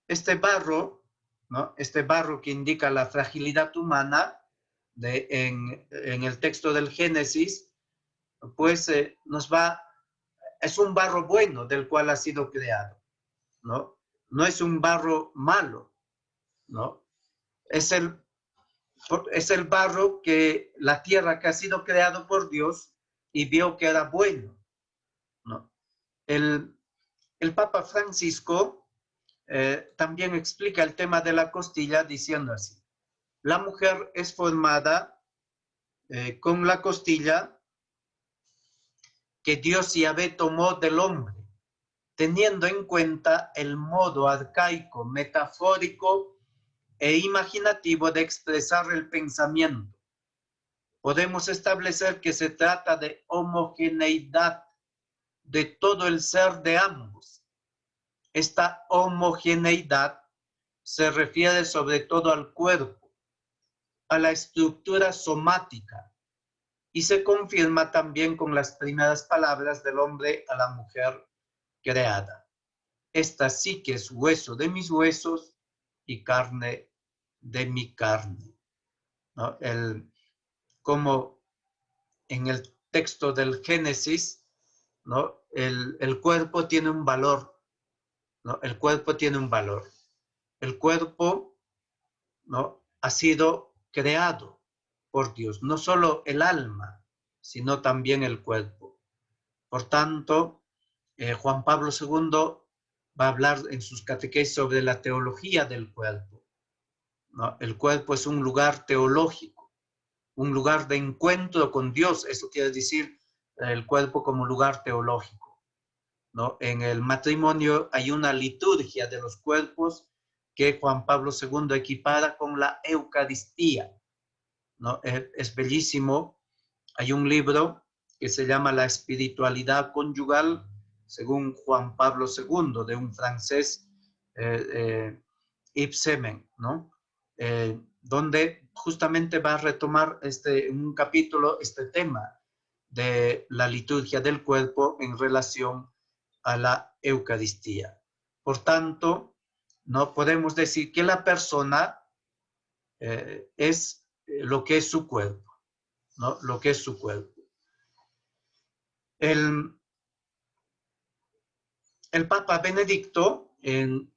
Este barro, ¿no? Este barro que indica la fragilidad humana en el texto del Génesis, pues es un barro bueno del cual ha sido creado, ¿no? No es un barro malo, ¿no? Es el barro la tierra que ha sido creado por Dios y vio que era bueno, ¿no? El Papa Francisco también explica el tema de la costilla diciendo así: la mujer es formada con la costilla que Dios Yahvé tomó del hombre, teniendo en cuenta el modo arcaico, metafórico e imaginativo de expresar el pensamiento. Podemos establecer que se trata de homogeneidad de todo el ser de ambos. Esta homogeneidad se refiere sobre todo al cuerpo, a la estructura somática, y se confirma también con las primeras palabras del hombre a la mujer creada. Esta sí que es hueso de mis huesos y carne de mi carne, ¿no? Como en el texto del Génesis, ¿no? El cuerpo tiene un valor, ¿no? El cuerpo tiene un valor. El cuerpo, ¿no? ha sido creado por Dios, no solo el alma, sino también el cuerpo. Por tanto, Juan Pablo II va a hablar en sus catequesis sobre la teología del cuerpo, ¿no? El cuerpo es un lugar teológico, un lugar de encuentro con Dios. Eso quiere decir el cuerpo como lugar teológico, ¿no? En el matrimonio hay una liturgia de los cuerpos que Juan Pablo II equipara con la Eucaristía, ¿no? Es bellísimo. Hay un libro que se llama La espiritualidad conyugal, según Juan Pablo II, de un francés, Yves Semen, ¿no? Donde justamente va a retomar en un capítulo este tema de la liturgia del cuerpo en relación a la Eucaristía. Por tanto, no podemos decir que la persona es lo que es su cuerpo, ¿no? Lo que es su cuerpo. El Papa Benedicto en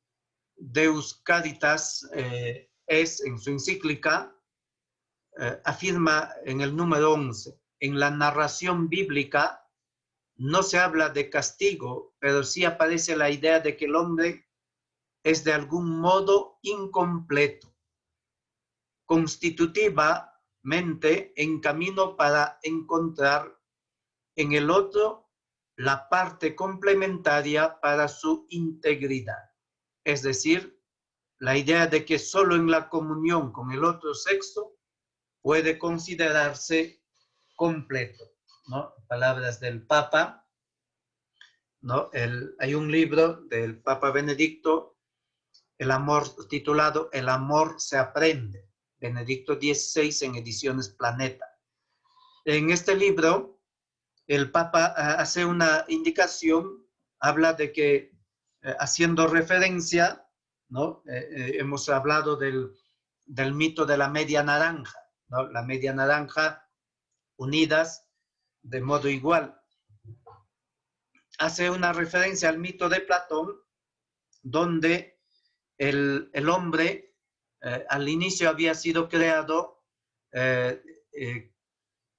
Deus Caritas en su encíclica, afirma en el número 11, en la narración bíblica no se habla de castigo, pero sí aparece la idea de que el hombre es de algún modo incompleto, constitutivamente en camino para encontrar en el otro la parte complementaria para su integridad. Es decir, la idea de que solo en la comunión con el otro sexo puede considerarse completo, ¿no? Palabras del Papa, ¿no? Hay un libro del Papa Benedicto, titulado El amor se aprende, Benedicto XVI en ediciones Planeta. En este libro, el Papa hace una indicación, habla de que, haciendo referencia, ¿no? Hemos hablado del mito de la media naranja, ¿no? La media naranja unidas de modo igual. Hace una referencia al mito de Platón, donde el hombre al inicio había sido creado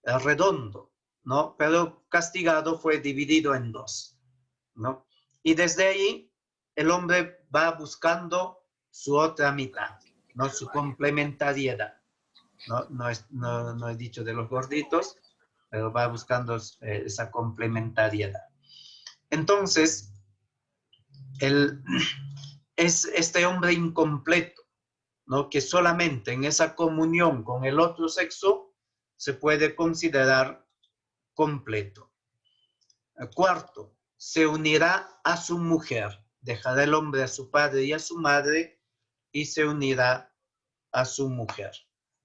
redondo, ¿no? Pero castigado fue dividido en dos, ¿no? Y desde ahí el hombre va buscando su otra mitad, ¿no? Su complementariedad. No he dicho de los gorditos, pero va buscando esa complementariedad. Entonces, es este hombre incompleto, ¿no? Que solamente en esa comunión con el otro sexo se puede considerar completo. Cuarto, se unirá a su mujer, dejará el hombre a su padre y a su madre y se unirá a su mujer,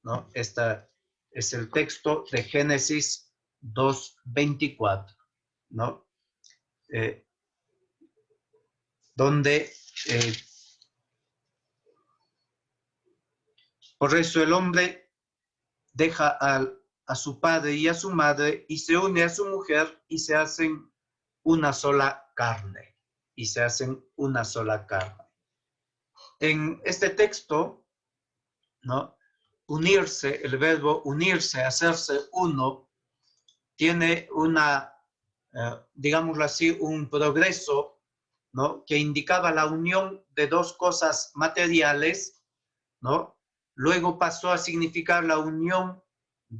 ¿no? Este es el texto de Génesis 2:24, ¿no? Donde por eso el hombre deja a su padre y a su madre y se une a su mujer y se hacen una sola carne. Y se hacen una sola carne. En este texto, ¿no? Unirse, el verbo unirse, hacerse uno, tiene digámoslo así, un progreso, ¿no? Que indicaba la unión de dos cosas materiales, ¿no? Luego pasó a significar la unión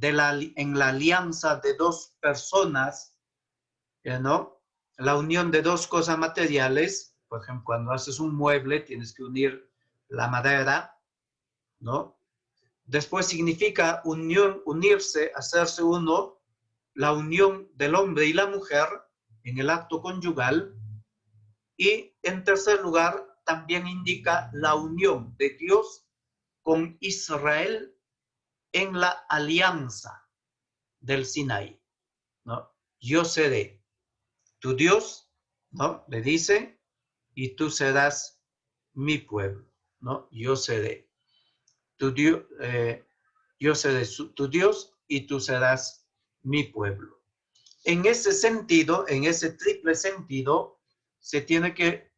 en la alianza de dos personas, ¿no? La unión de dos cosas materiales, por ejemplo, cuando haces un mueble tienes que unir la madera, ¿no? Después significa unirse, hacerse uno, la unión del hombre y la mujer en el acto conyugal. Y en tercer lugar, también indica la unión de Dios con Israel en la alianza del Sinaí, ¿no? Yo seré tu Dios, ¿no? Le dice, y tú serás mi pueblo, ¿no? Yo seré tu Dios, yo seré tu Dios y tú serás mi pueblo. En ese sentido, en ese triple sentido, se tiene que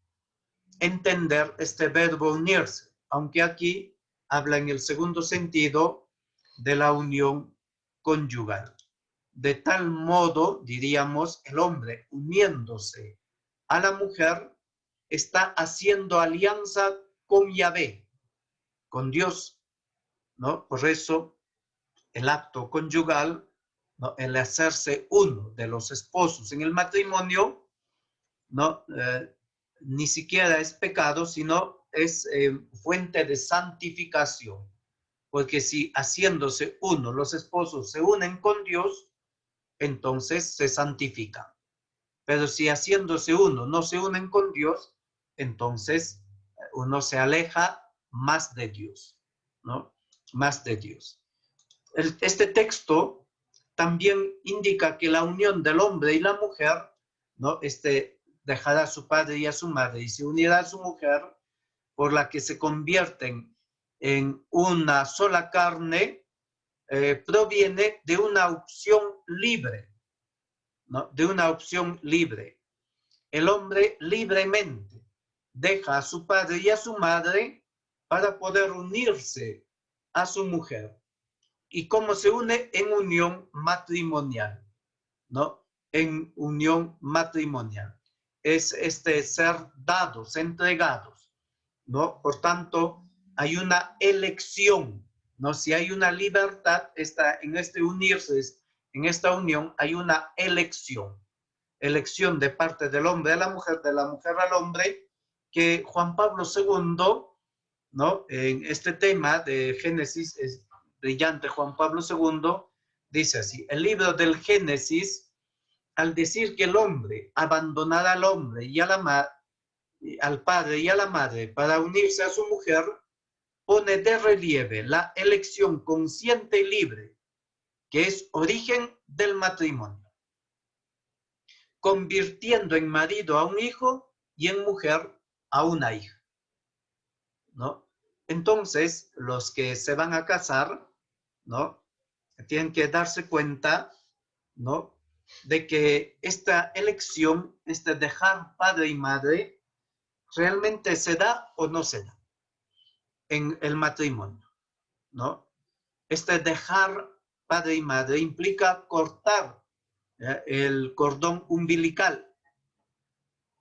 entender este verbo unirse, aunque aquí habla en el segundo sentido de la unión conyugal. De tal modo, diríamos, el hombre uniéndose a la mujer está haciendo alianza con Yahvé, con Dios, ¿no? Por eso el acto conyugal, ¿no? El hacerse uno de los esposos en el matrimonio, ¿no? Ni siquiera es pecado, sino es fuente de santificación. Porque si haciéndose uno los esposos se unen con Dios, entonces se santifican. Pero si haciéndose uno no se unen con Dios, entonces uno se aleja más de Dios, ¿no? Más de Dios. Este texto también indica que la unión del hombre y la mujer, ¿no? Dejará a su padre y a su madre y se unirá a su mujer, por la que se convierten en una sola carne, proviene de una opción libre, ¿no? De una opción libre. El hombre libremente deja a su padre y a su madre para poder unirse a su mujer. ¿Y cómo se une? En unión matrimonial, ¿no? En unión matrimonial. Es ser dados, entregados, ¿no? Por tanto, hay una elección, ¿no? Si hay una libertad, en unirse, en esta unión, hay una elección. Elección de parte del hombre a la mujer al hombre, que Juan Pablo II, ¿no? En este tema de Génesis, es brillante Juan Pablo II, dice así: el libro del Génesis, al decir que el hombre abandonará al hombre y al padre y a la madre para unirse a su mujer, pone de relieve la elección consciente y libre, que es origen del matrimonio, convirtiendo en marido a un hijo y en mujer a una hija, ¿no? Entonces, los que se van a casar, ¿no? Tienen que darse cuenta, ¿no? De que esta elección, dejar padre y madre, realmente se da o no se da en el matrimonio, ¿no? Dejar padre y madre implica cortar el cordón umbilical,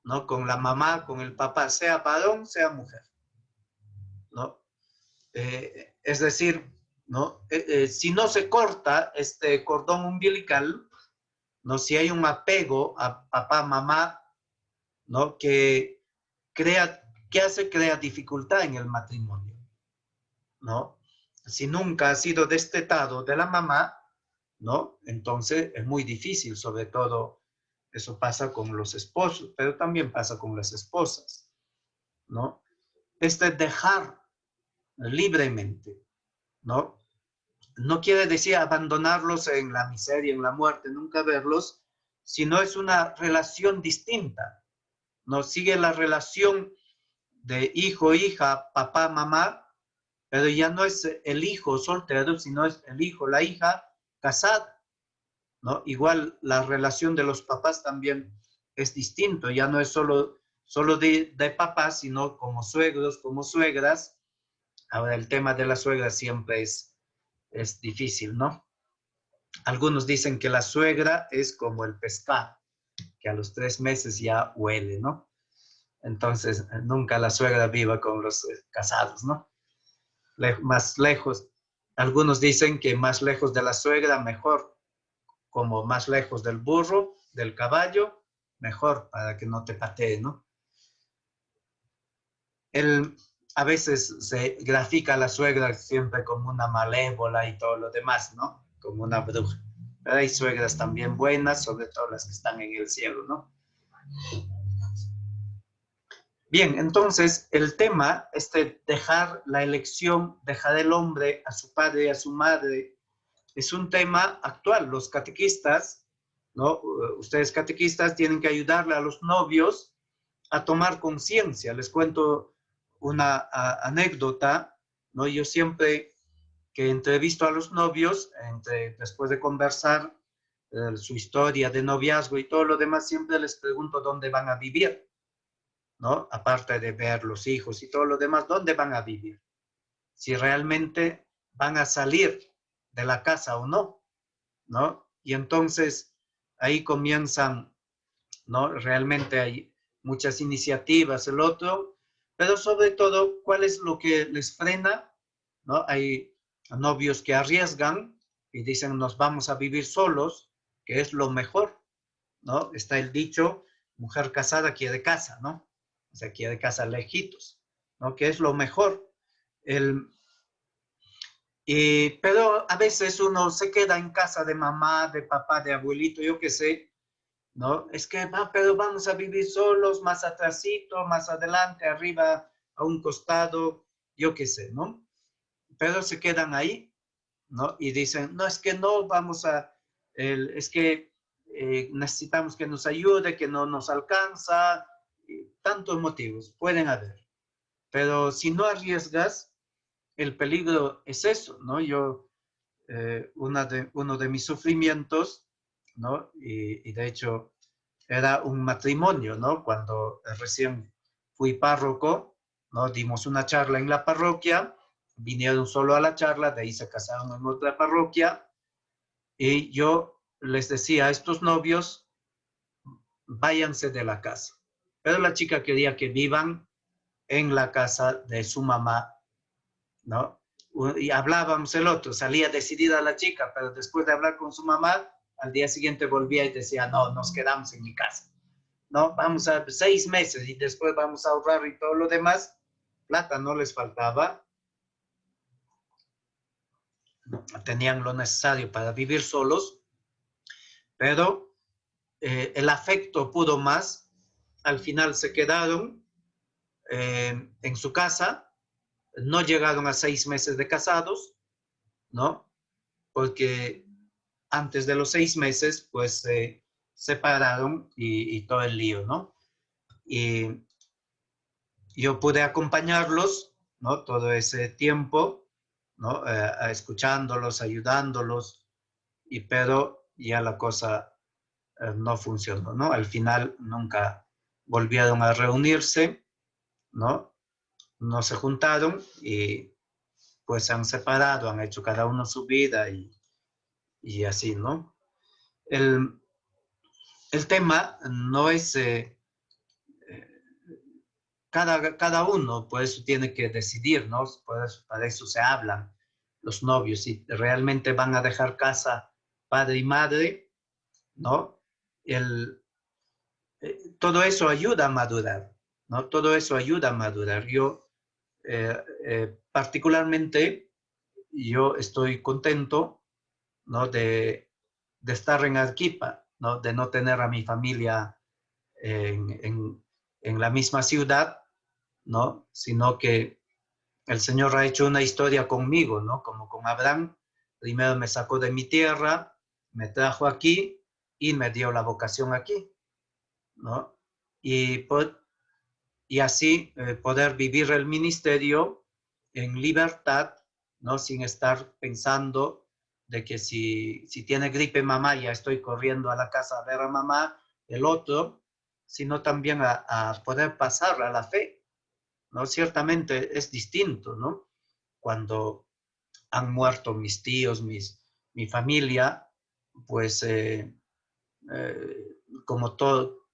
¿no? Con la mamá, con el papá, sea varón, sea mujer, ¿no? Es decir, ¿no? Si no se corta este cordón umbilical, ¿no? Si hay un apego a papá, mamá, ¿no? Que crea dificultad en el matrimonio, ¿no? Si nunca ha sido destetado de la mamá, ¿no? Entonces es muy difícil, sobre todo eso pasa con los esposos, pero también pasa con las esposas, ¿no? Dejar libremente, ¿no? No quiere decir abandonarlos en la miseria, en la muerte, nunca verlos, sino es una relación distinta, ¿no? Sigue la relación de hijo, hija, papá, mamá, pero ya no es el hijo soltero, sino es el hijo, la hija casada, ¿no? Igual la relación de los papás también es distinto, ya no es solo de papás, sino como suegros, como suegras. Ahora el tema de la suegra siempre es difícil, ¿no? Algunos dicen que la suegra es como el pescado, que a los 3 meses ya huele, ¿no? Entonces, nunca la suegra viva con los casados, ¿no? Más lejos. Algunos dicen que más lejos de la suegra, mejor. Como más lejos del burro, del caballo, mejor, para que no te patee, ¿no? A veces se grafica a la suegra siempre como una malévola y todo lo demás, ¿no? Como una bruja. Pero hay suegras también buenas, sobre todo las que están en el cielo, ¿no? Bien, entonces el tema, dejar la elección, dejar el hombre a su padre y a su madre, es un tema actual. Los catequistas, ¿no? Ustedes catequistas tienen que ayudarle a los novios a tomar conciencia. Les cuento una anécdota, ¿no? Yo siempre que entrevisto a los novios, después de conversar su historia de noviazgo y todo lo demás, siempre les pregunto dónde van a vivir, ¿no? Aparte de ver los hijos y todo lo demás, ¿dónde van a vivir? si realmente van a salir de la casa o no, ¿no? Y entonces ahí comienzan, ¿no? Realmente hay muchas iniciativas, el otro, pero sobre todo, ¿cuál es lo que les frena? ¿No? Hay novios que arriesgan y dicen, nos vamos a vivir solos, que es lo mejor, ¿no? Está el dicho, mujer casada quiere casa, ¿no? O sea, quiere casa lejitos, ¿no? Que es lo mejor. Pero a veces uno se queda en casa de mamá, de papá, de abuelito, yo qué sé, ¿no? Es que, pero vamos a vivir solos, más atrásito, más adelante, arriba, a un costado, yo qué sé, ¿no? Pero se quedan ahí, ¿no? Y dicen, no, es que no vamos es que necesitamos que nos ayude, que no nos alcanza, tantos motivos pueden haber. Pero si no arriesgas, el peligro es eso, ¿no? Uno de mis sufrimientos, ¿no? Y de hecho era un matrimonio, ¿no? Cuando recién fui párroco, ¿no? Dimos una charla en la parroquia, vinieron solo a la charla, de ahí se casaron en otra parroquia, y yo les decía a estos novios, váyanse de la casa. Pero la chica quería que vivan en la casa de su mamá, ¿no? Y hablábamos el otro, salía decidida la chica, pero después de hablar con su mamá, al día siguiente volvía y decía, no, nos quedamos en mi casa, ¿no? Vamos a 6 meses y después vamos a ahorrar y todo lo demás. Plata no les faltaba, tenían lo necesario para vivir solos, pero el afecto pudo más. Al final se quedaron en su casa, no llegaron a 6 meses de casados, ¿no? Porque antes de los 6 meses, pues se separaron y todo el lío, ¿no? Y yo pude acompañarlos, ¿no? Todo ese tiempo, ¿no? Escuchándolos, ayudándolos, pero ya la cosa no funcionó, ¿no? Al final nunca volvieron a reunirse, ¿no? No se juntaron y pues se han separado, han hecho cada uno su vida y así, ¿no? El, el tema no es cada uno, por eso tiene que decidir, ¿no? Para eso se hablan los novios, si realmente van a dejar casa padre y madre, ¿no? Todo eso ayuda a madurar, ¿no? Todo eso ayuda a madurar. Yo, particularmente, yo estoy contento, ¿no? De estar en Arequipa, ¿no? De no tener a mi familia en la misma ciudad, ¿no? Sino que el Señor ha hecho una historia conmigo, ¿no? Como con Abraham, primero me sacó de mi tierra, me trajo aquí y me dio la vocación aquí, ¿no? Y así poder vivir el ministerio en libertad, ¿no? Sin estar pensando de que si tiene gripe mamá, ya estoy corriendo a la casa a ver a mamá, el otro, sino también a poder pasar a la fe, ¿no? Ciertamente es distinto, ¿no? Cuando han muerto mis tíos, mi familia, pues como todo,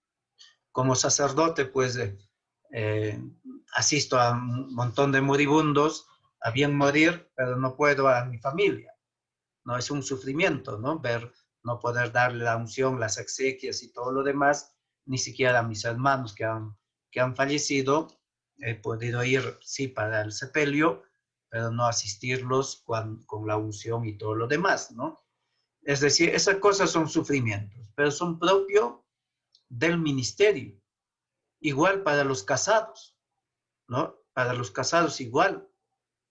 como sacerdote, pues asisto a un montón de moribundos, a bien morir, pero no puedo a mi familia, ¿no? Es un sufrimiento, ¿no? No poder darle la unción, las exequias y todo lo demás, ni siquiera a mis hermanos que han fallecido, he podido ir, sí, para el sepelio, pero no asistirlos con la unción y todo lo demás, ¿no? Es decir, esas cosas son sufrimientos, pero son propios del ministerio. Igual para los casados, ¿no? Para los casados igual,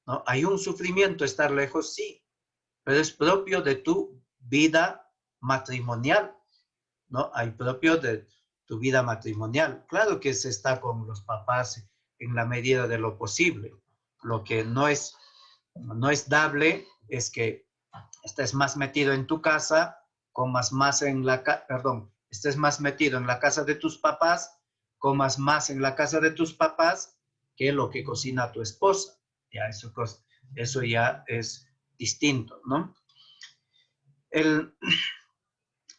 ¿no? Hay un sufrimiento estar lejos, sí, pero es propio de tu vida matrimonial, ¿no? Hay propio de tu vida matrimonial. Claro que se está con los papás en la medida de lo posible. Lo que no es dable es que estés más metido en tu casa, comas más estés más metido en la casa de tus papás, comas más en la casa de tus papás que lo que cocina tu esposa. Ya, eso eso ya es distinto, ¿no?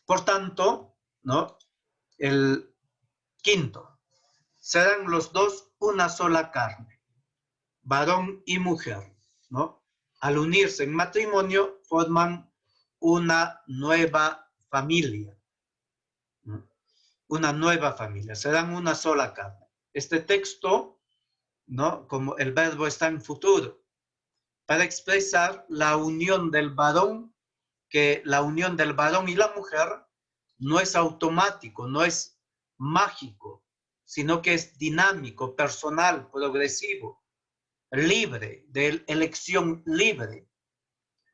Por tanto, ¿no? El quinto, serán los dos una sola carne, varón y mujer, ¿no? Al unirse en matrimonio forman una nueva familia, ¿no? Una nueva familia, serán una sola carne. Este texto, ¿no? Como el verbo está en futuro, para expresar la unión del varón, que la unión del varón y la mujer no es automático, no es mágico, sino que es dinámico, personal, progresivo, libre, de elección libre,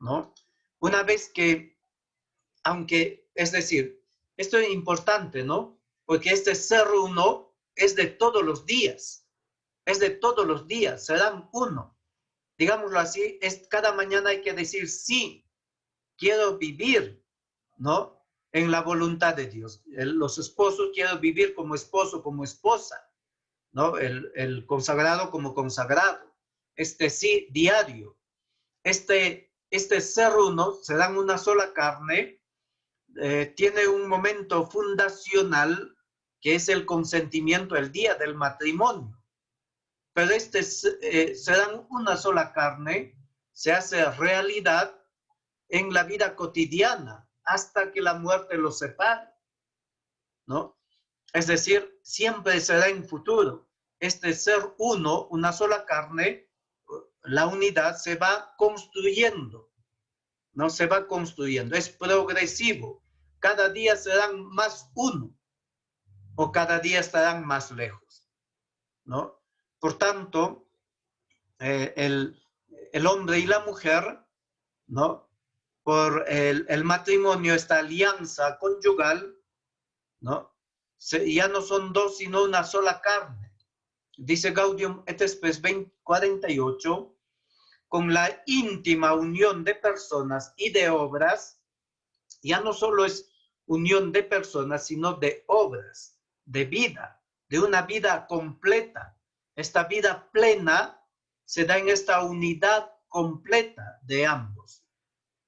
¿no? Una vez que, aunque, es decir, esto es importante, ¿no? Porque este ser uno es de todos los días, serán uno. Digámoslo así, cada mañana hay que decir, sí, quiero vivir, ¿no? En la voluntad de Dios. Los esposos quieren vivir como esposo, como esposa, ¿no? El consagrado como consagrado. Este sí diario. Este ser uno, serán una sola carne, tiene un momento fundacional que es el consentimiento, el día del matrimonio. Pero serán una sola carne, se hace realidad en la vida cotidiana hasta que la muerte los separe, ¿no? Es decir, siempre será en futuro. Este ser uno, una sola carne, la unidad se va construyendo, ¿no? Se va construyendo, es progresivo. Cada día serán más uno o cada día estarán más lejos, ¿no? Por tanto, el hombre y la mujer, ¿no? Por el matrimonio, esta alianza conyugal, ¿no? Ya no son dos, sino una sola carne. Dice Gaudium et Spes 48, con la íntima unión de personas y de obras, ya no solo es unión de personas, sino de obras, de vida, de una vida completa. Esta vida plena se da en esta unidad completa de ambos.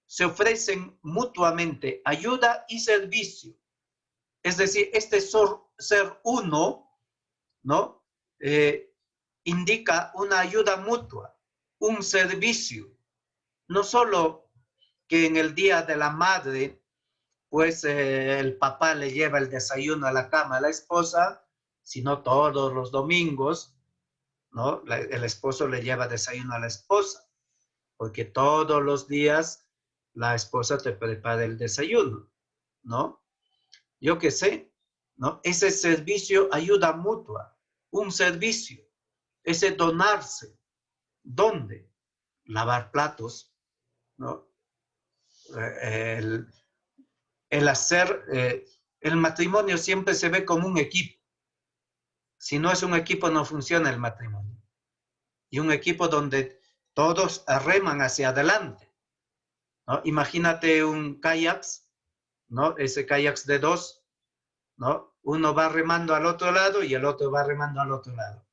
Se ofrecen mutuamente ayuda y servicio. Es decir, este ser uno, ¿no? Indica una ayuda mutua, un servicio. No solo que en el día de la madre, pues el papá le lleva el desayuno a la cama a la esposa, sino todos los domingos, ¿no? El esposo le lleva desayuno a la esposa, porque todos los días la esposa te prepara el desayuno, ¿no? Yo qué sé, ¿no? Ese servicio, ayuda mutua, un servicio, ese donarse. ¿Dónde? Lavar platos, ¿no? El hacer, el matrimonio siempre se ve como un equipo. Si no es un equipo, no funciona el matrimonio. Y un equipo donde todos reman hacia adelante, ¿no? Imagínate un kayak, ¿no? Ese kayak de dos, ¿no? Uno va remando al otro lado y el otro va remando al otro lado,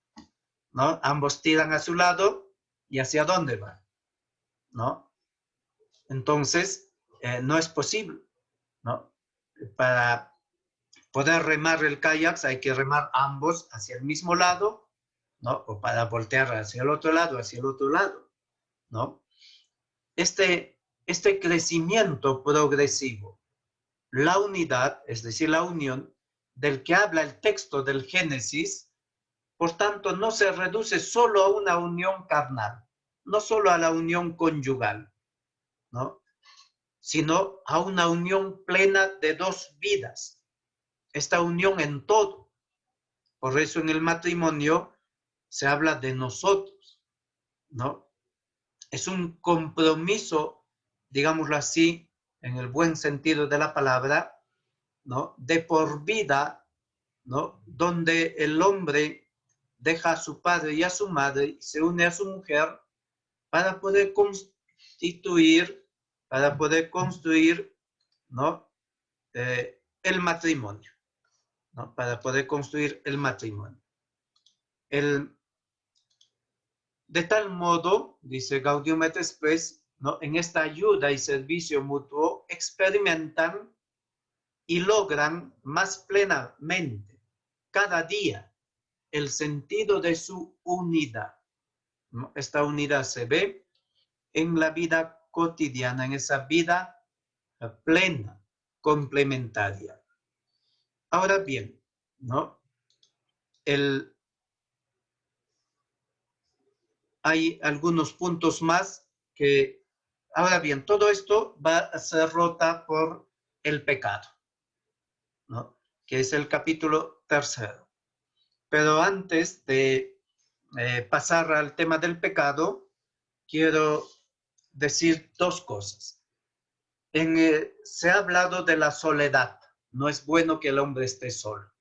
¿no? Ambos tiran a su lado y ¿hacia dónde van? ¿No? Entonces, no es posible, ¿no? Para poder remar el kayak hay que remar ambos hacia el mismo lado, ¿no? O para voltear hacia el otro lado, ¿no? Este crecimiento progresivo, la unidad, es decir, la unión del que habla el texto del Génesis, por tanto, no se reduce solo a una unión carnal, no solo a la unión conyugal, ¿no? Sino a una unión plena de dos vidas, esta unión en todo. Por eso en el matrimonio se habla de nosotros, ¿no? Es un compromiso, digámoslo así, en el buen sentido de la palabra, ¿no? De por vida, ¿no? Donde el hombre deja a su padre y a su madre y se une a su mujer para poder construir, ¿no? El matrimonio, ¿no? Para poder construir el matrimonio. De tal modo, dice Gaudium et Spes, ¿no? En esta ayuda y servicio mutuo experimentan y logran más plenamente cada día el sentido de su unidad, ¿no? Esta unidad se ve en la vida cotidiana, en esa vida plena, complementaria. Ahora bien, ¿no? Hay algunos puntos más que, ahora bien, todo esto va a ser rota por el pecado, ¿no? Que es el capítulo 3. Pero antes de pasar al tema del pecado, quiero decir dos cosas. Se ha hablado de la soledad. No es bueno que el hombre esté solo.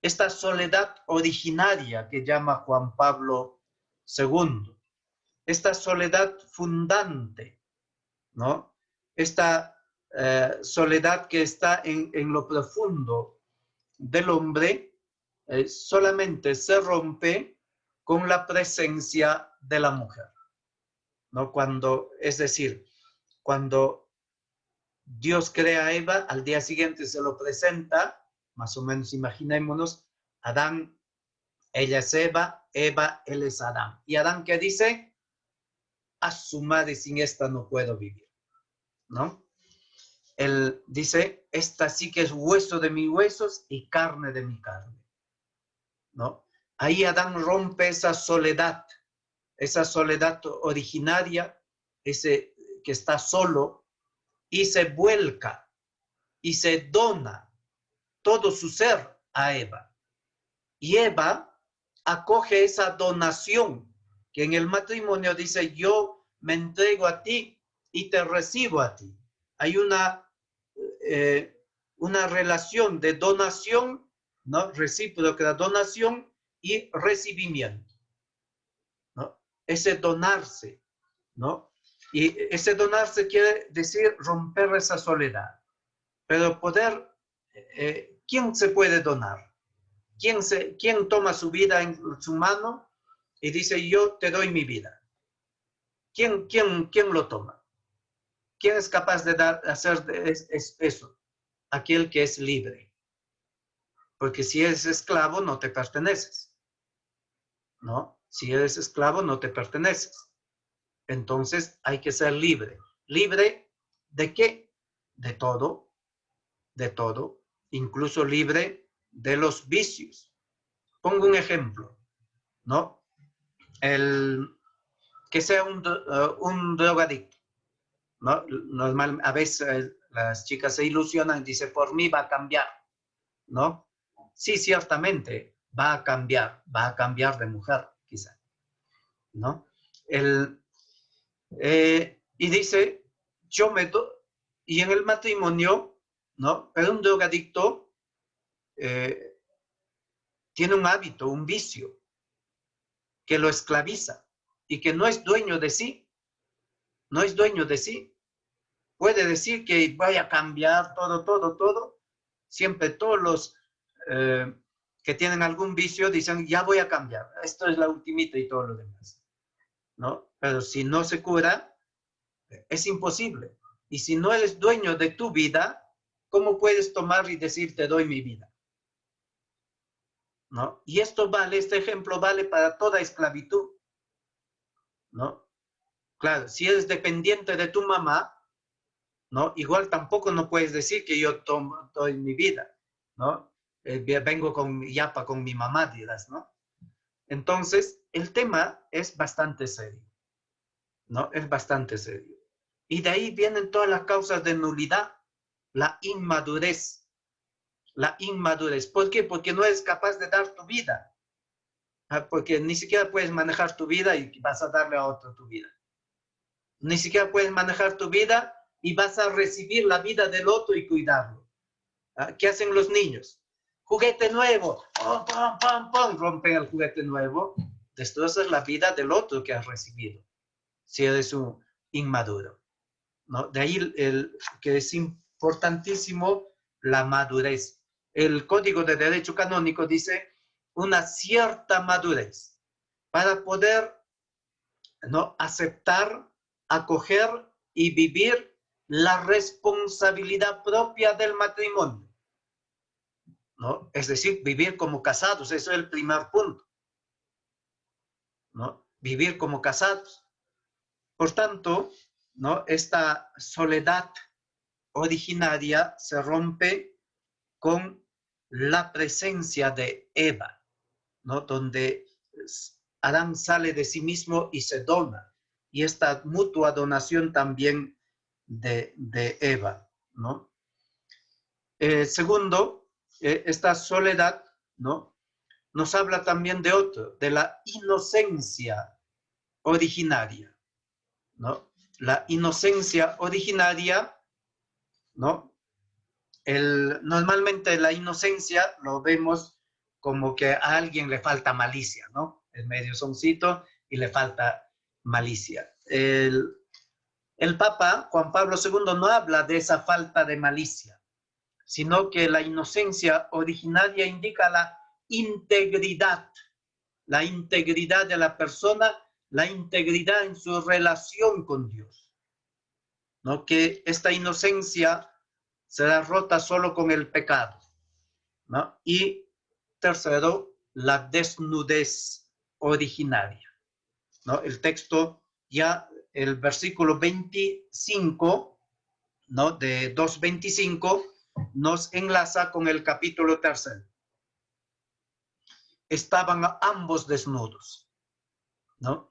Esta soledad originaria que llama Juan Pablo II, esta soledad fundante, ¿no? Esta soledad que está en lo profundo del hombre, solamente se rompe con la presencia de la mujer, ¿no? Es decir, cuando Dios crea a Eva, al día siguiente se lo presenta, más o menos imaginémonos, Adán, ella es Eva, él es Adán. ¿Y Adán qué dice? A su madre, sin esta no puedo vivir, ¿no? Él dice, esta sí que es hueso de mis huesos y carne de mi carne, ¿no? Ahí Adán rompe esa soledad originaria, ese que está solo, y se vuelca y se dona todo su ser a Eva. Y Eva acoge esa donación que en el matrimonio dice, yo me entrego a ti y te recibo a ti. Hay una relación de donación, ¿no? Recíproca, donación y recibimiento, ¿no? Ese donarse, ¿no? Y ese donarse quiere decir romper esa soledad. Pero ¿quién se puede donar? ¿Quién toma su vida en su mano y dice, yo te doy mi vida? ¿Quién lo toma? ¿Quién es capaz de hacer eso? Aquel que es libre. Porque si eres esclavo, no te perteneces, ¿no? Si eres esclavo, no te perteneces. Entonces hay que ser libre. ¿Libre de qué? De todo, incluso libre de los vicios. Pongo un ejemplo, ¿no? Que sea un drogadicto, ¿no? Normal, a veces las chicas se ilusionan y dicen, por mí va a cambiar, ¿no? Sí, ciertamente va a cambiar de mujer, quizá, ¿no? Y dice, y en el matrimonio, ¿no? Pero un drogadicto tiene un hábito, un vicio, que lo esclaviza y que no es dueño de sí, no es dueño de sí. Puede decir que vaya a cambiar todo. Siempre todos los que tienen algún vicio dicen, ya voy a cambiar, esto es la ultimita y todo lo demás, ¿no? Pero si no se cura, es imposible. Y si no eres dueño de tu vida, ¿cómo puedes tomar y decir, te doy mi vida? ¿No? Y este ejemplo vale para toda esclavitud, ¿no? Claro, si eres dependiente de tu mamá, ¿no? Igual tampoco no puedes decir que yo doy mi vida, ¿no? Vengo con yapa con mi mamá, dirás, ¿no? Entonces, el tema es bastante serio, ¿no? Es bastante serio. Y de ahí vienen todas las causas de nulidad, la inmadurez. La inmadurez. ¿Por qué? Porque no eres capaz de dar tu vida. Porque ni siquiera puedes manejar tu vida y vas a darle a otro tu vida. Ni siquiera puedes manejar tu vida y vas a recibir la vida del otro y cuidarlo. ¿Qué hacen los niños? Juguete nuevo, pum, pum, pum, pum, rompen el juguete nuevo, destrozas la vida del otro que has recibido, si eres un inmaduro, ¿no? De ahí que es importantísimo la madurez. El Código de Derecho Canónico dice una cierta madurez para poder ¿no? Aceptar, acoger y vivir la responsabilidad propia del matrimonio, ¿no? Es decir, vivir como casados, eso es el primer punto, ¿no? Vivir como casados. Por tanto, ¿no? Esta soledad originaria se rompe con la presencia de Eva, ¿no? Donde Adán sale de sí mismo y se dona. Y esta mutua donación también de Eva, ¿no? Segundo, esta soledad, ¿no? Nos habla también de otro, de la inocencia originaria, ¿no? La inocencia originaria, ¿no? Normalmente la inocencia lo vemos como que a alguien le falta malicia, ¿no? Es medio soncito y le falta malicia. El Papa Juan Pablo II no habla de esa falta de malicia, sino que la inocencia originaria indica la integridad de la persona, la integridad en su relación con Dios, ¿no? Que esta inocencia será rota solo con el pecado, ¿no? Y tercero, la desnudez originaria, ¿no? El texto ya, el versículo 25, ¿no? De 2:25 nos enlaza con el capítulo 3. Estaban ambos desnudos, ¿no?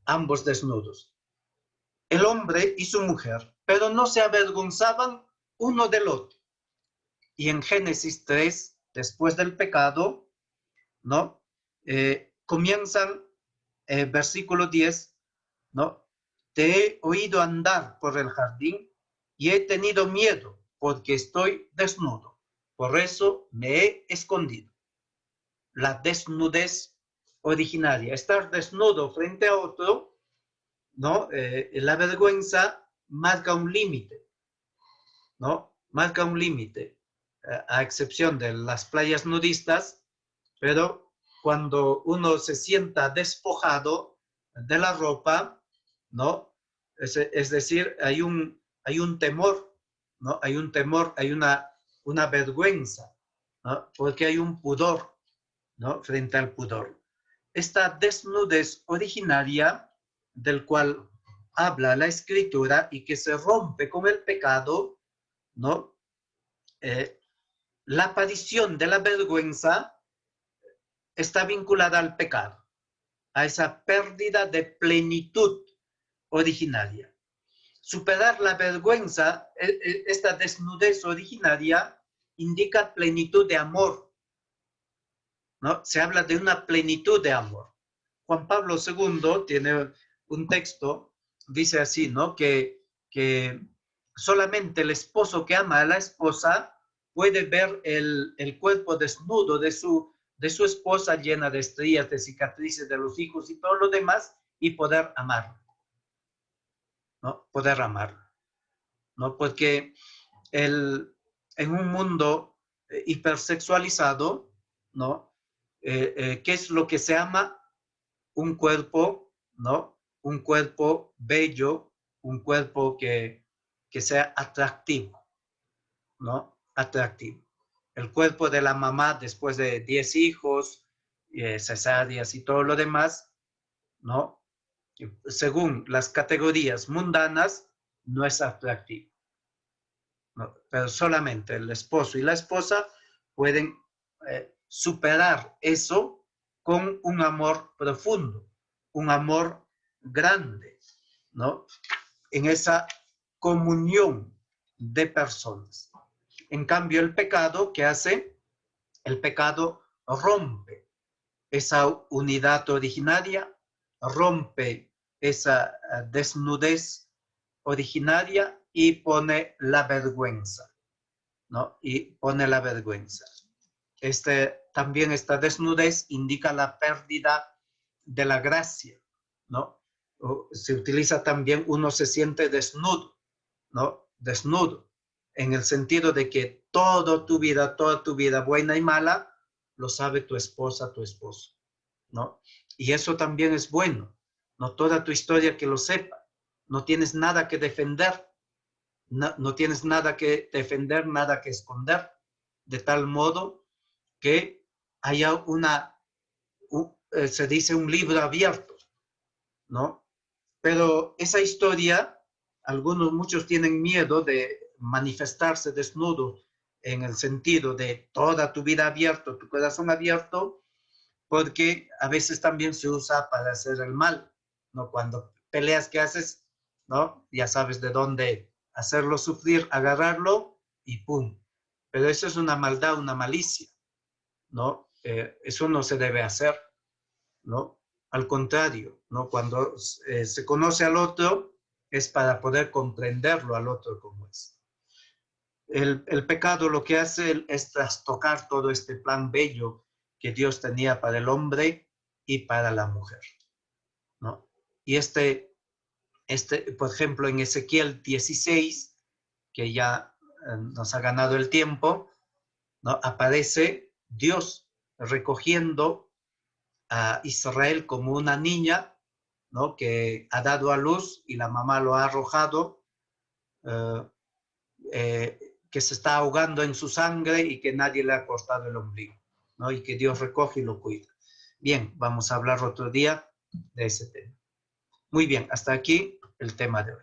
Ambos desnudos. El hombre y su mujer, pero no se avergonzaban uno del otro. Y en Génesis 3, después del pecado, ¿no? Comienzan, versículo 10, ¿no? Te he oído andar por el jardín y he tenido miedo porque estoy desnudo. Por eso me he escondido. La desnudez originaria. Estar desnudo frente a otro, ¿no? La vergüenza marca un límite, ¿no? Marca un límite, a excepción de las playas nudistas, pero cuando uno se sienta despojado de la ropa, ¿no? Es decir, hay un temor, ¿no? Hay un temor, hay una vergüenza, ¿no? Porque hay un pudor, ¿no? Frente al pudor. Esta desnudez originaria del cual habla la Escritura y que se rompe con el pecado, ¿no? La aparición de la vergüenza está vinculada al pecado, a esa pérdida de plenitud originaria. Superar la vergüenza, esta desnudez originaria, indica plenitud de amor, ¿no? Se habla de una plenitud de amor. Juan Pablo II tiene un texto, dice así, ¿no? Que solamente el esposo que ama a la esposa puede ver el cuerpo desnudo de su esposa llena de estrías, de cicatrices, de los hijos y todo lo demás, y poder amarla, ¿no? Poder amarla, ¿no? Porque en un mundo hipersexualizado, ¿no? ¿Qué es lo que se ama? Un cuerpo, ¿no? Un cuerpo bello, un cuerpo que sea atractivo, ¿no? Atractivo. El cuerpo de la mamá después de 10 hijos, cesáreas y todo lo demás, ¿no? Según las categorías mundanas, no es atractivo, ¿no? Pero solamente el esposo y la esposa pueden superar eso con un amor profundo, un amor grande, ¿no? En esa comunión de personas. En cambio, el pecado, ¿qué hace? El pecado rompe esa unidad originaria, rompe esa desnudez originaria y pone la vergüenza, ¿no? Y pone la vergüenza. También esta desnudez indica la pérdida de la gracia, ¿no? Se utiliza también, uno se siente desnudo, ¿no? Desnudo, en el sentido de que toda tu vida, buena y mala, lo sabe tu esposa, tu esposo, ¿no? Y eso también es bueno, no toda tu historia que lo sepa. No tienes nada que defender, no tienes nada que defender, nada que esconder, de tal modo que haya se dice un libro abierto, ¿no? Pero esa historia, muchos tienen miedo de manifestarse desnudo en el sentido de toda tu vida abierto, tu corazón abierto, porque a veces también se usa para hacer el mal, ¿no? Cuando peleas, ¿qué haces? ¿No? Ya sabes de dónde hacerlo sufrir, agarrarlo y ¡pum! Pero eso es una maldad, una malicia, ¿no? Eso no se debe hacer, ¿no? Al contrario, ¿no? Cuando se conoce al otro es para poder comprenderlo al otro como es. El pecado lo que hace es trastocar todo este plan bello que Dios tenía para el hombre y para la mujer, ¿no? Y por ejemplo, en Ezequiel 16, que ya nos ha ganado el tiempo, ¿no? Aparece Dios recogiendo a Israel como una niña, ¿no? Que ha dado a luz y la mamá lo ha arrojado, que se está ahogando en su sangre y que nadie le ha cortado el ombligo, ¿no? Y que Dios recoge y lo cuida. Bien, vamos a hablar otro día de ese tema. Muy bien, hasta aquí el tema de hoy.